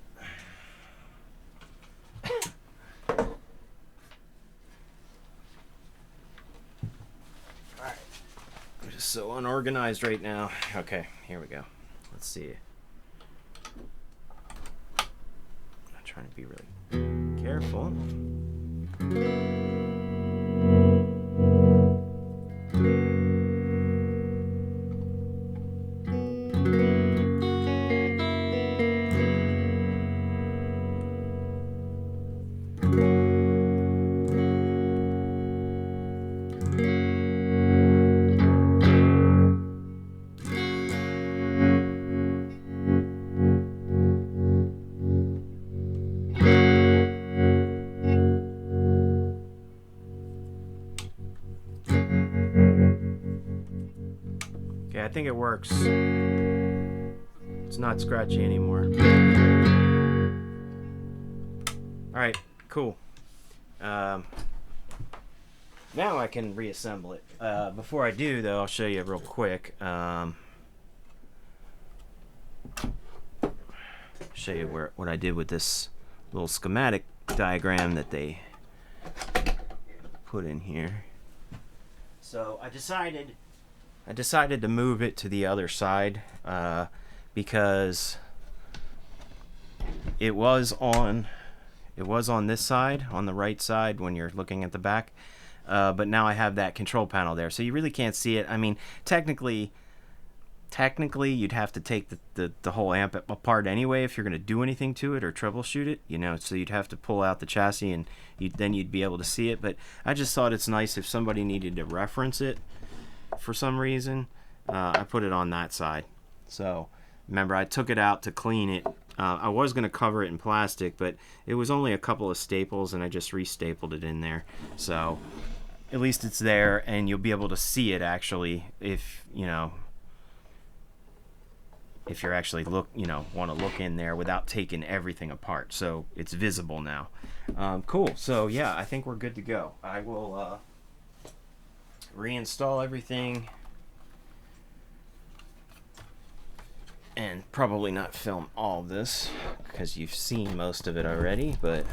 Alright. I'm just so unorganized right now. Okay, here we go. Let's see. I'm trying to be really careful. Okay, I think it works. It's not scratchy anymore. Alright, cool. Now I can reassemble it. Before I do, though, I'll show you real quick. Show you what I did with this little schematic diagram that they put in here. So I decided to move it to the other side because it was on this side, on the right side when you're looking at the back, but now I have that control panel there, so you really can't see it. I mean, technically you'd have to take the whole amp apart anyway if you're going to do anything to it or troubleshoot it, you know, so you'd have to pull out the chassis and then you'd be able to see it. But I just thought it's nice if somebody needed to reference it for some reason. I put it on that side. So remember, I took it out to clean it. I was going to cover it in plastic, but it was only a couple of staples and I just restapled it in there. So at least it's there and you'll be able to see it actually if, you know, if you're actually want to look in there without taking everything apart. So it's visible now. Cool. So yeah, I think we're good to go. I will reinstall everything and probably not film all this because you've seen most of it already, but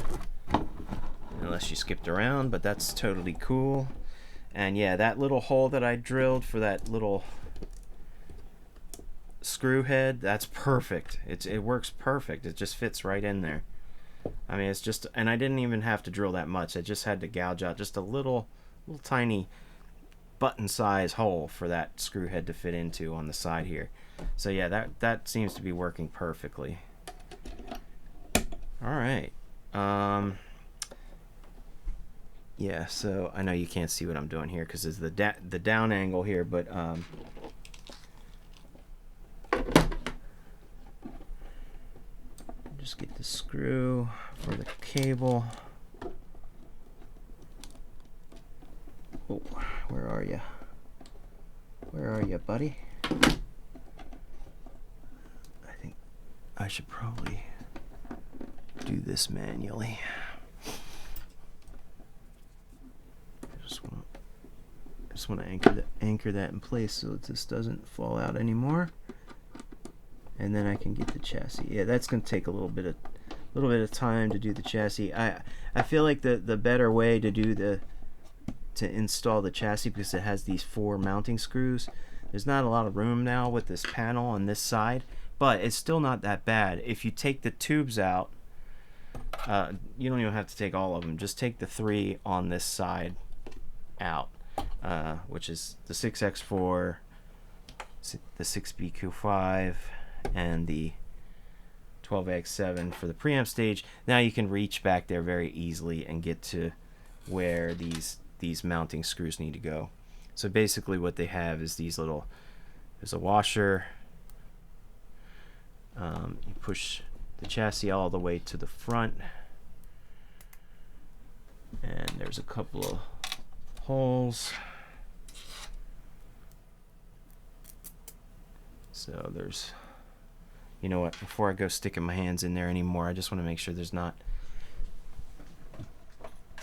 unless you skipped around, but that's totally cool. And yeah, that little hole that I drilled for that little screw head, that's perfect. It works perfect. It just fits right in there. I mean, it's just, and I didn't even have to drill that much. I just had to gouge out just a little tiny button size hole for that screw head to fit into on the side here. So yeah, that seems to be working perfectly. All right. Yeah, so I know you can't see what I'm doing here because it's the down angle here, but just get the screw for the cable. Oh, where are you? Where are you, buddy? I think I should probably do this manually. I just want to anchor that in place so that this doesn't fall out anymore. And then I can get the chassis. Yeah, that's going to take a little bit of time to do the chassis. I feel like the better way to install the chassis, because it has these 4 mounting screws. There's not a lot of room now with this panel on this side, but it's still not that bad. If you take the tubes out, you don't even have to take all of them. Just take the 3 on this side out, which is the 6X4, the 6BQ5, and the 12X7 for the preamp stage. Now you can reach back there very easily and get to where these mounting screws need to go. So basically what they have is these little, there's a washer, you push the chassis all the way to the front, and there's a couple of holes. So there's, you know what, before I go sticking my hands in there anymore, I just want to make sure there's not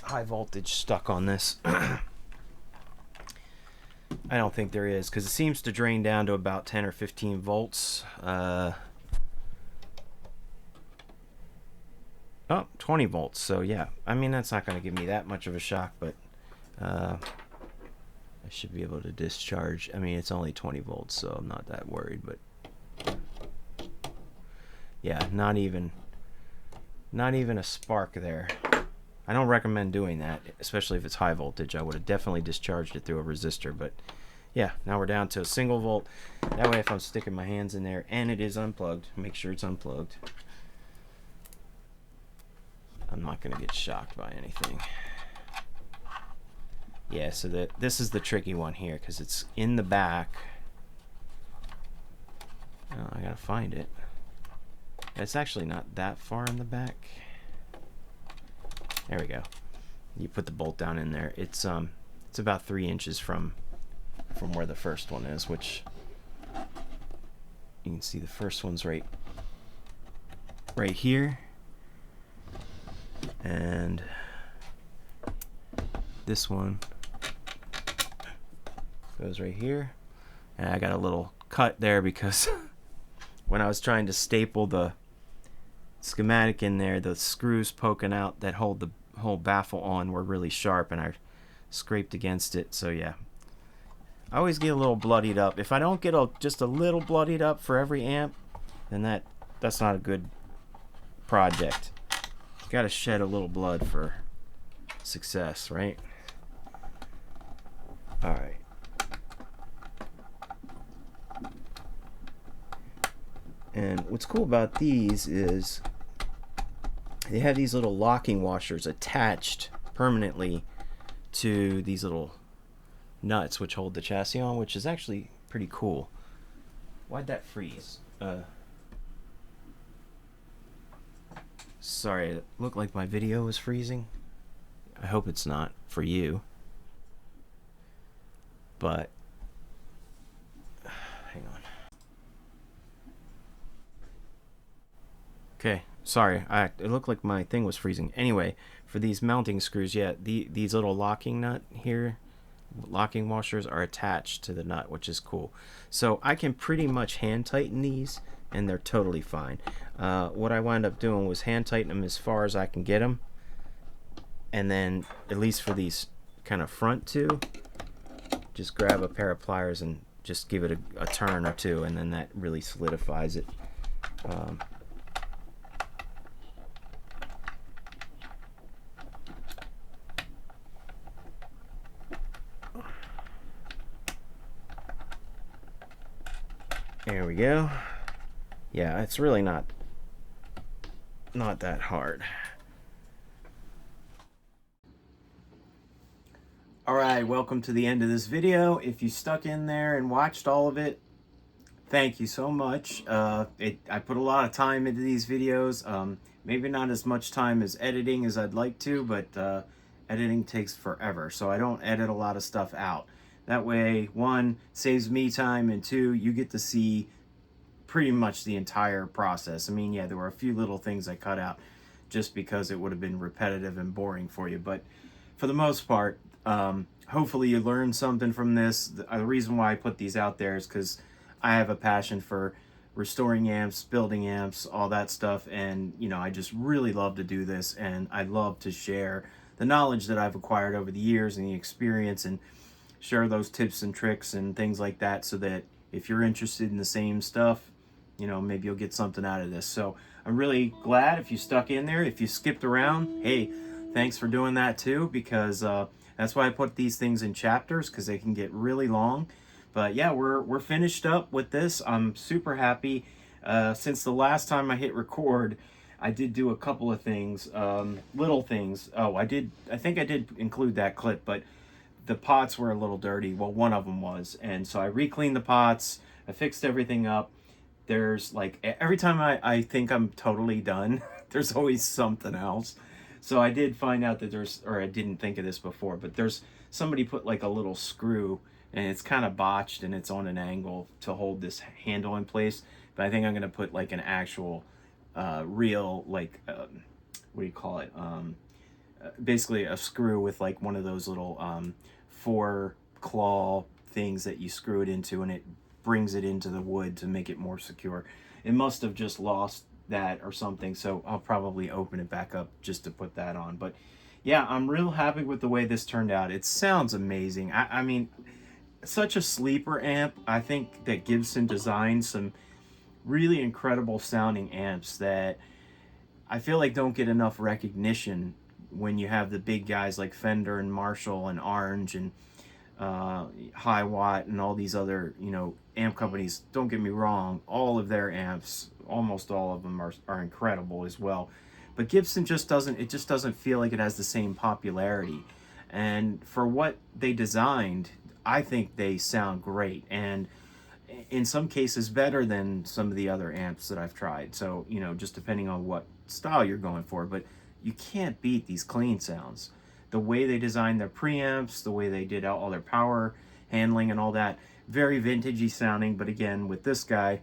high voltage stuck on this. I don't think there is, because it seems to drain down to about 10 or 15 volts. Oh, 20 volts. So yeah, I mean, that's not going to give me that much of a shock, but I should be able to discharge. I mean, it's only 20 volts, so I'm not that worried, but yeah, not even a spark there. I don't recommend doing that, especially if it's high voltage. I would have definitely discharged it through a resistor, but yeah, now we're down to a single volt. That way if I'm sticking my hands in there and it is unplugged, make sure it's unplugged, I'm not going to get shocked by anything. Yeah, so this is the tricky one here, because it's in the back. Oh, I gotta find it. It's actually not that far in the back. There we go. You put the bolt down in there. It's about 3 inches from where the first one is, which, You can see the first one's right here, and this one goes right here. And I got a little cut there because when I was trying to staple the schematic in there, the screws poking out that hold the whole baffle on were really sharp, and I scraped against it. So yeah, I always get a little bloodied up. If I don't get just a little bloodied up for every amp, then that's not a good project. You gotta shed a little blood for success, right? All right. And what's cool about these is they have these little locking washers attached permanently to these little nuts which hold the chassis on, which is actually pretty cool. Why'd that freeze? Sorry, it looked like my video was freezing. I hope it's not for you. But hang on. Okay, sorry, it looked like my thing was freezing. Anyway, for these mounting screws, yeah, these little locking nut here, locking washers are attached to the nut, which is cool. So I can pretty much hand tighten these, and they're totally fine. What I wound up doing was hand tighten them as far as I can get them, and then at least for these kind of front two, just grab a pair of pliers and just give it a turn or two, and then that really solidifies it. There we go. Yeah, it's really not that hard. Alright, welcome to the end of this video. If you stuck in there and watched all of it, thank you so much. I put a lot of time into these videos. Maybe not as much time as editing as I'd like to, but editing takes forever, so I don't edit a lot of stuff out. That way, one, saves me time, and two, you get to see pretty much the entire process. I mean, yeah, there were a few little things I cut out just because it would have been repetitive and boring for you, but for the most part, hopefully you learned something from this. The reason why I put these out there is because I have a passion for restoring amps, building amps, all that stuff, and you know, I just really love to do this, and I love to share the knowledge that I've acquired over the years and the experience, and share those tips and tricks and things like that, so that if you're interested in the same stuff, you know, maybe you'll get something out of this. So I'm really glad if you stuck in there. If you skipped around, hey, thanks for doing that too, because that's why I put these things in chapters, because they can get really long. But yeah, we're finished up with this. I'm super happy. Since the last time I hit record, I did do a couple of things, little things. Oh, I think I did include that clip, but the pots were a little dirty. Well, one of them was, and so I re-cleaned the pots. I fixed everything up. There's like, every time I think I'm totally done, there's always something else. So I did find out that or I didn't think of this before, but somebody put like a little screw, and it's kind of botched, and it's on an angle to hold this handle in place. But I think I'm gonna put like an actual real, like what do you call it, basically a screw with like one of those little 4 claw things that you screw it into, and it brings it into the wood to make it more secure. It must have just lost that or something, so I'll probably open it back up just to put that on. But yeah, I'm real happy with the way this turned out. It sounds amazing. I mean, such a sleeper amp. I think that Gibson designed some really incredible sounding amps that I feel like don't get enough recognition when you have the big guys like Fender and Marshall and Orange and High Watt and all these other, you know, amp companies. Don't get me wrong, all of their amps, almost all of them are incredible as well. But Gibson just doesn't feel like it has the same popularity. And for what they designed, I think they sound great, and in some cases better than some of the other amps that I've tried. So, you know, just depending on what style you're going for, but you can't beat these clean sounds. The way they designed their preamps, the way they did all their power handling and all that, very vintagey sounding. But again, with this guy,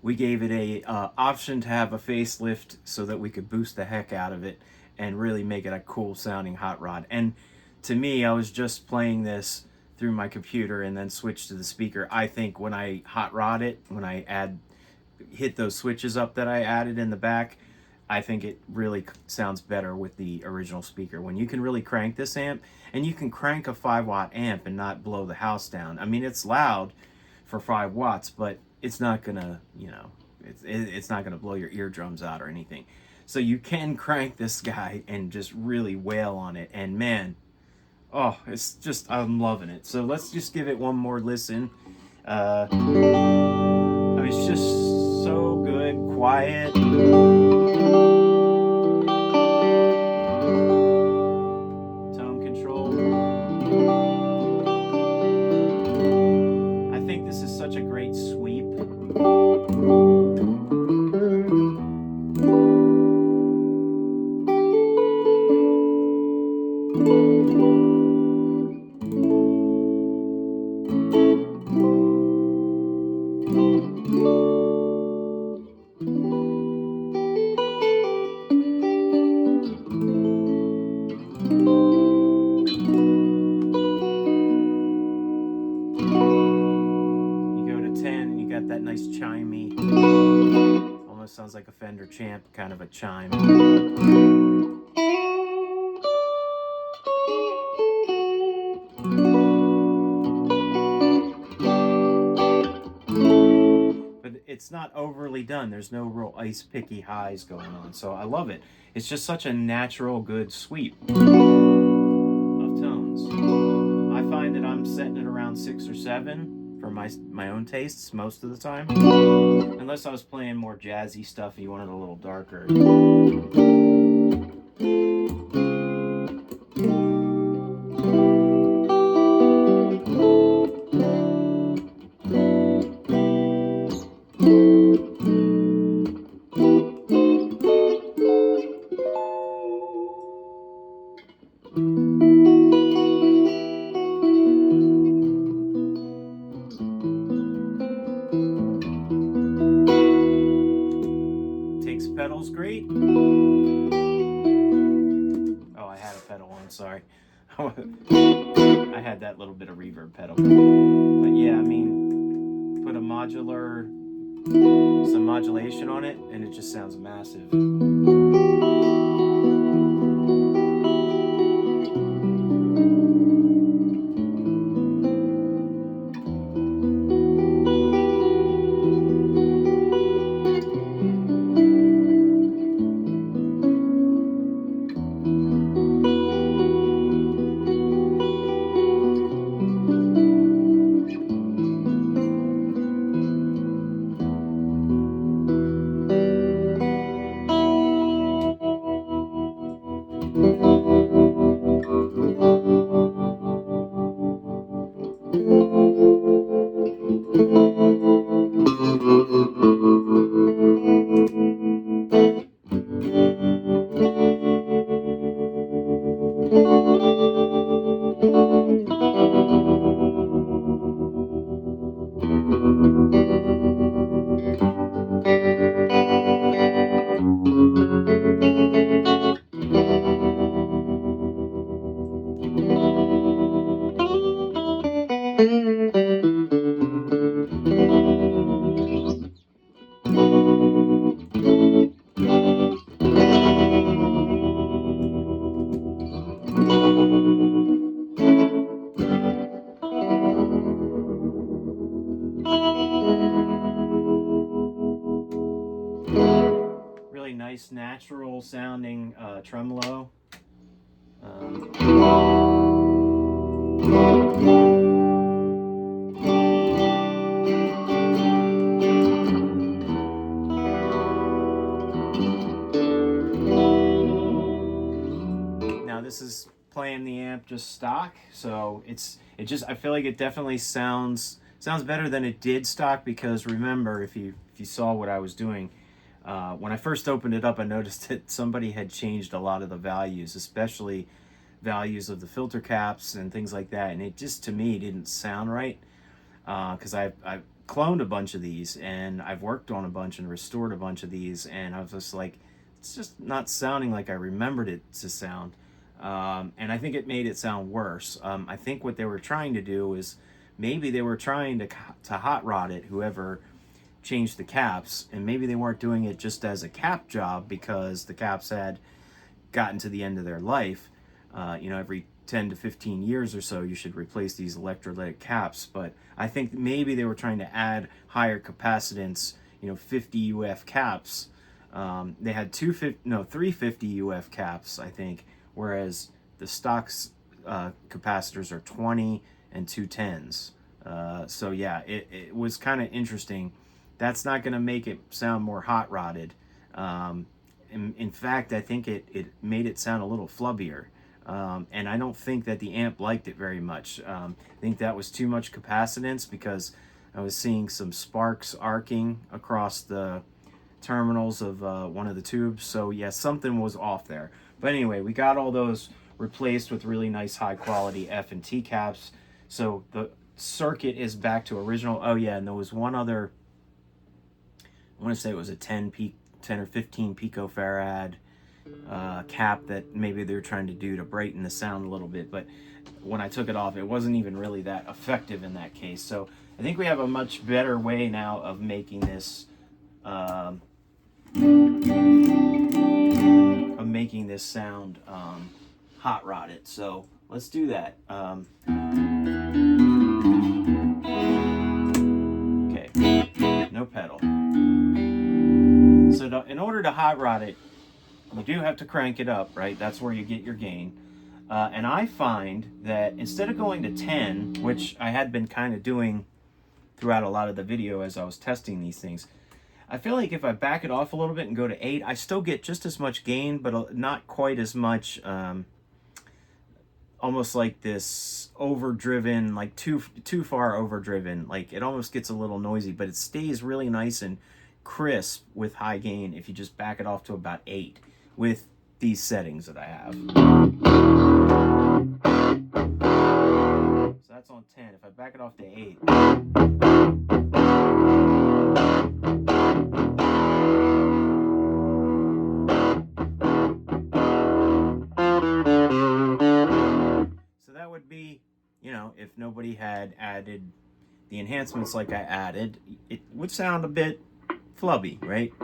we gave it a option to have a facelift so that we could boost the heck out of it and really make it a cool sounding hot rod. And to me, I was just playing this through my computer and then switched to the speaker. I think when I hot rod it, when I hit those switches up that I added in the back, I think it really sounds better with the original speaker. When you can really crank this amp, and you can crank a 5-watt amp and not blow the house down. I mean, it's loud for 5 watts, but it's not gonna, you know, it's not gonna blow your eardrums out or anything. So you can crank this guy and just really wail on it. And man, oh, it's just, I'm loving it. So let's just give it one more listen. I mean, it's just so good, quiet. Tone control. I think this is such a great sweep. That nice chimey, almost sounds like a Fender Champ kind of a chime. But it's not overly done. There's no real ice picky highs going on, so I love it. It's just such a natural, good sweep of tones. I find that I'm setting it around 6 or 7 for my own tastes most of the time, unless I was playing more jazzy stuff and you wanted a little darker. Pedals great. Oh, I had a pedal on, sorry. I had that little bit of reverb pedal. But yeah, I mean, put some modulation on it, and it just sounds massive. Really nice, natural sounding tremolo. Now this is playing the amp just stock, so I feel like it definitely sounds better than it did stock, because remember, if you saw what I was doing, when I first opened it up, I noticed that somebody had changed a lot of the values, especially values of the filter caps and things like that, and it just, to me, didn't sound right, because I cloned a bunch of these, and I've worked on a bunch and restored a bunch of these, and I was just like, it's just not sounding like I remembered it to sound. And I think it made it sound worse. I think what they were trying to do is maybe they were trying to hot rod it, whoever changed the caps, and maybe they weren't doing it just as a cap job because the caps had gotten to the end of their life. You know, every 10 to 15 years or so you should replace these electrolytic caps, but I think maybe they were trying to add higher capacitance, you know, 50 UF caps. They had 350 UF caps, I think, whereas the stocks capacitors are 20 and 210s. So yeah, it was kind of interesting. That's not going to make it sound more hot rodded. In fact, I think it made it sound a little flubbier. And I don't think that the amp liked it very much. I think that was too much capacitance because I was seeing some sparks arcing across the terminals of one of the tubes. So yeah, something was off there. But anyway, we got all those replaced with really nice high quality F and T caps. So the circuit is back to original. Oh yeah, and there was one other, I want to say it was a 10 or 15 picofarad cap that maybe they're trying to do to brighten the sound a little bit, but when I took it off, it wasn't even really that effective in that case. So I think we have a much better way now of making this sound hot rodded. So let's do that. Okay, no pedal. So in order to hot rod it, you do have to crank it up, right? That's where you get your gain. And I find that instead of going to 10, which I had been kind of doing throughout a lot of the video as I was testing these things, I feel like if I back it off a little bit and go to 8, I still get just as much gain, but not quite as much, almost like this overdriven, like too far overdriven. Like it almost gets a little noisy, but it stays really nice and crisp with high gain if you just back it off to about 8 with these settings that I have. So that's on 10. If I back it off to 8, so that would be, you know, if nobody had added the enhancements like I added, it would sound a bit flubby, right?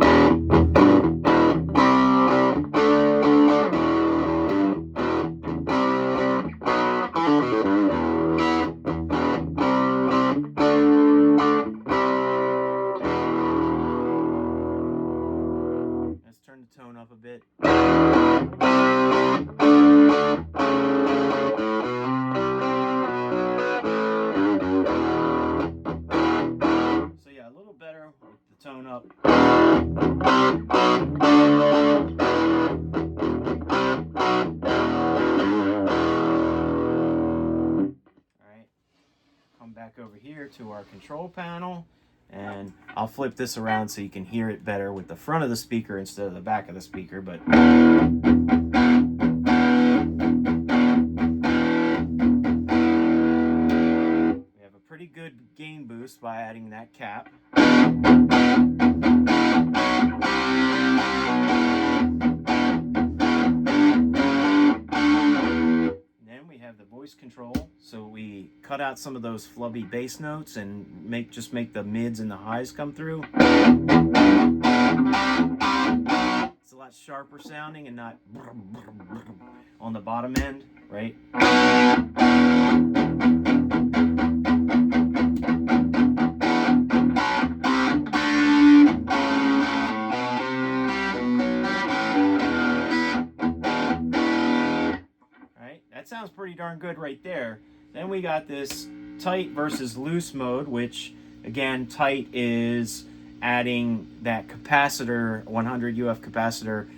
Let's turn the tone up a bit. So yeah, a little better with the tone up. Back over here to our control panel, and I'll flip this around so you can hear it better with the front of the speaker instead of the back of the speaker. But we have a pretty good gain boost by adding that cap. The voice control, so we cut out some of those flubby bass notes and just make the mids and the highs come through. It's a lot sharper sounding and not on the bottom end, right? That sounds pretty darn good right there. Then we got this tight versus loose mode, which again, tight is adding that capacitor, 100 UF capacitor,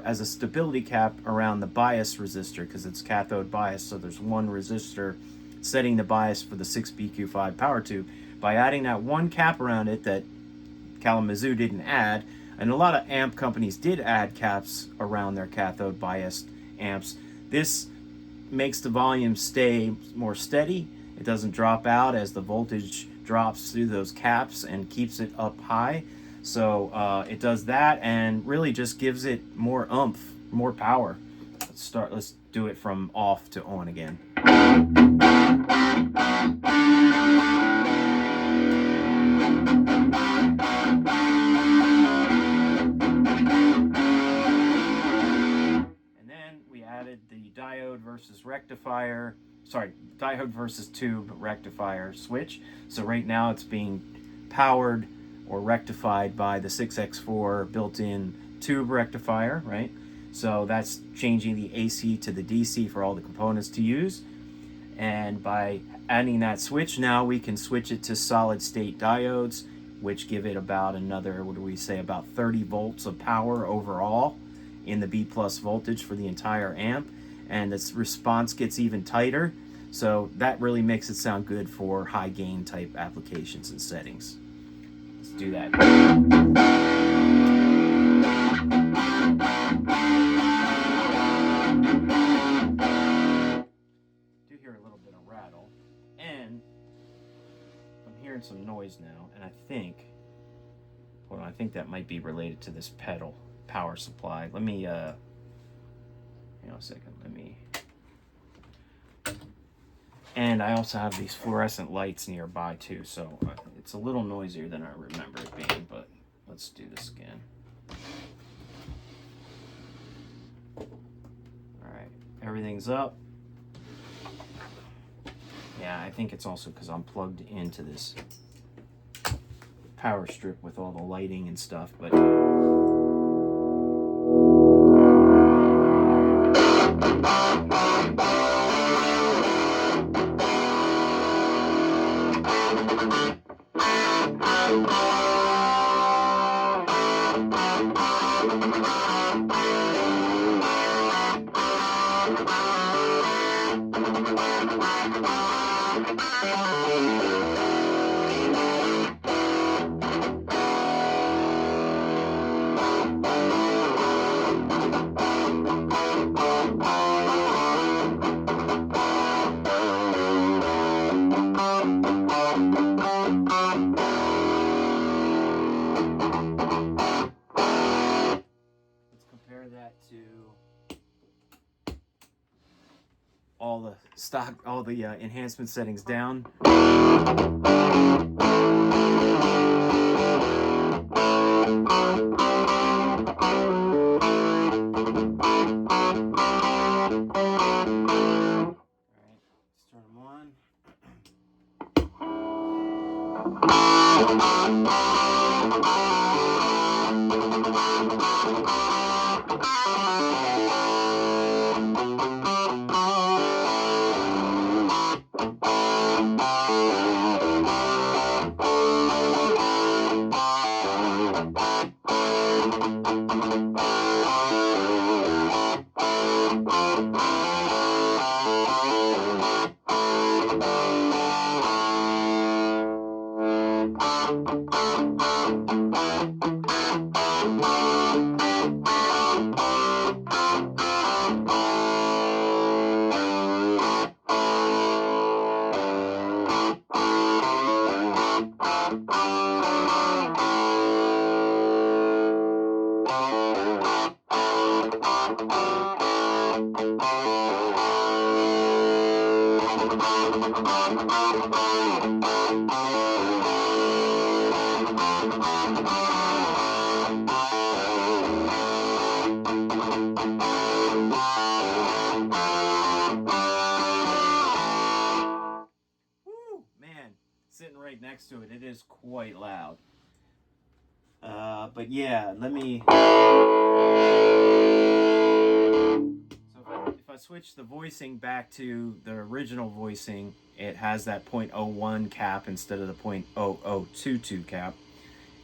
as a stability cap around the bias resistor, because it's cathode bias, so there's one resistor setting the bias for the 6BQ5 power tube. By adding that one cap around it that Kalamazoo didn't add, and a lot of amp companies did add caps around their cathode biased amps, this makes the volume stay more steady. It doesn't drop out as the voltage drops through those caps and keeps it up high. So it does that and really just gives it more oomph, more power. Let's do it from off to on again. And then we added the diode versus rectifier, diode versus tube rectifier switch. So right now it's being powered or rectified by the 6x4 built-in tube rectifier, right? So that's changing the AC to the DC for all the components to use. And by adding that switch, now we can switch it to solid state diodes, which give it about another, what do we say, about 30 volts of power overall in the B+ voltage for the entire amp. And its response gets even tighter. So that really makes it sound good for high gain type applications and settings. Let's do that. Do hear a little bit of rattle, and I'm hearing some noise now, and I think, hold on, I think that might be related to this pedal power supply. Let me, hang on a second, and I also have these fluorescent lights nearby too, so it's a little noisier than I remember it being, but let's do this again. Alright, everything's up. Yeah, I think it's also because I'm plugged into this power strip with all the lighting and stuff, but all the enhancement settings down. Sitting right next to it, it is quite loud. But yeah, let me. So if I switch the voicing back to the original voicing, it has that 0.01 cap instead of the 0.0022 cap,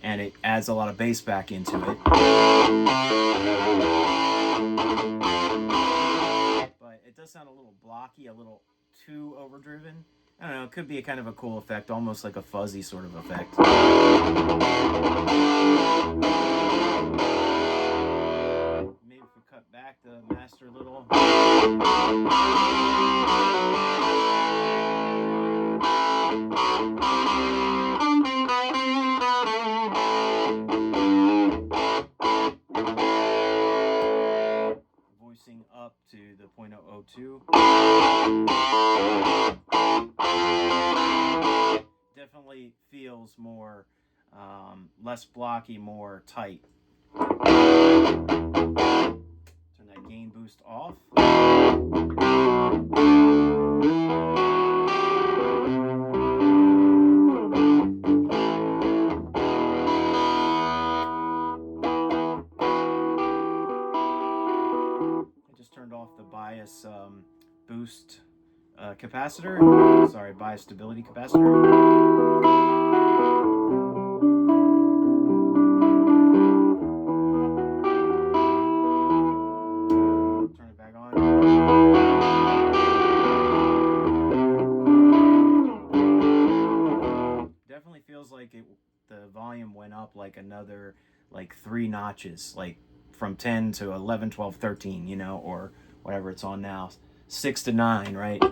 and it adds a lot of bass back into it. But it does sound a little blocky, a little too overdriven. I don't know, it could be a kind of a cool effect, almost like a fuzzy sort of effect. Maybe if we cut back the master a little. go too. Definitely feels more, less blocky, more tight. Turn that gain boost off. Turned off the bias boost capacitor. Sorry, bias stability capacitor. Turn it back on. Definitely feels like the volume went up like another, like 3 notches, like from 10 to 11, 12, 13, you know, or whatever it's on now. 6 to 9, right?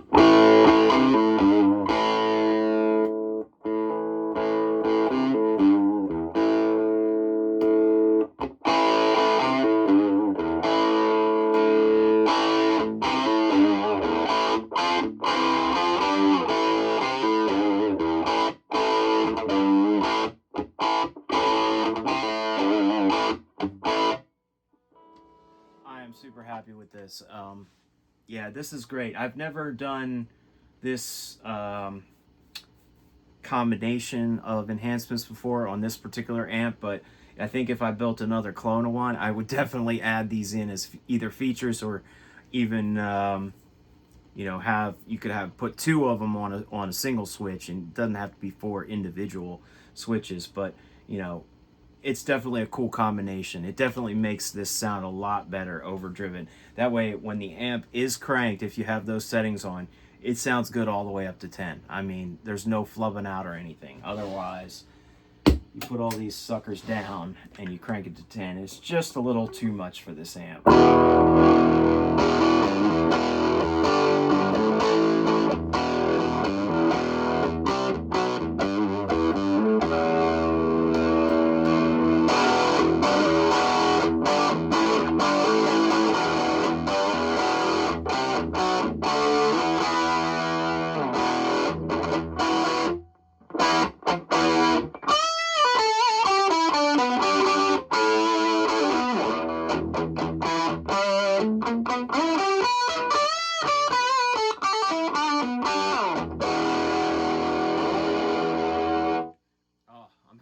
I am super happy with this. Yeah, this is great. I've never done this combination of enhancements before on this particular amp, but I think if I built another clone of one, I would definitely add these in as either features or even you know, you could have put 2 of them on a single switch, and it doesn't have to be 4 individual switches, but you know, it's definitely a cool combination. It definitely makes this sound a lot better overdriven. That way, when the amp is cranked, if you have those settings on, it sounds good all the way up to 10. I mean, there's no flubbing out or anything. Otherwise, you put all these suckers down and you crank it to 10. It's just a little too much for this amp.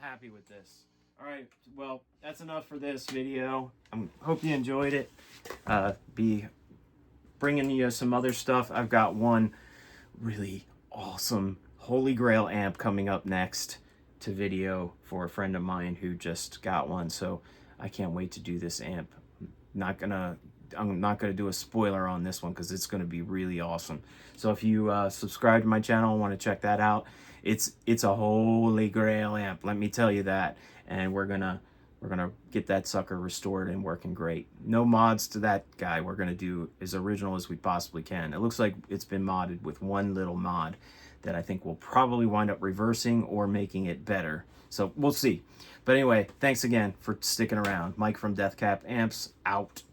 Happy with this. All right, well, that's enough for this video. I hope you enjoyed it. Be bringing you some other stuff. I've got one really awesome Holy Grail amp coming up next to video for a friend of mine who just got one, so I can't wait to do this amp. I'm not gonna do a spoiler on this one because it's gonna be really awesome. So if you subscribe to my channel and want to check that out, it's a Holy Grail amp, let me tell you that. And we're gonna get that sucker restored and working great. No mods to that guy. We're gonna do as original as we possibly can. It looks like it's been modded with one little mod that I think will probably wind up reversing or making it better. So we'll see. But anyway, thanks again for sticking around. Mike from DeathCap Amps out.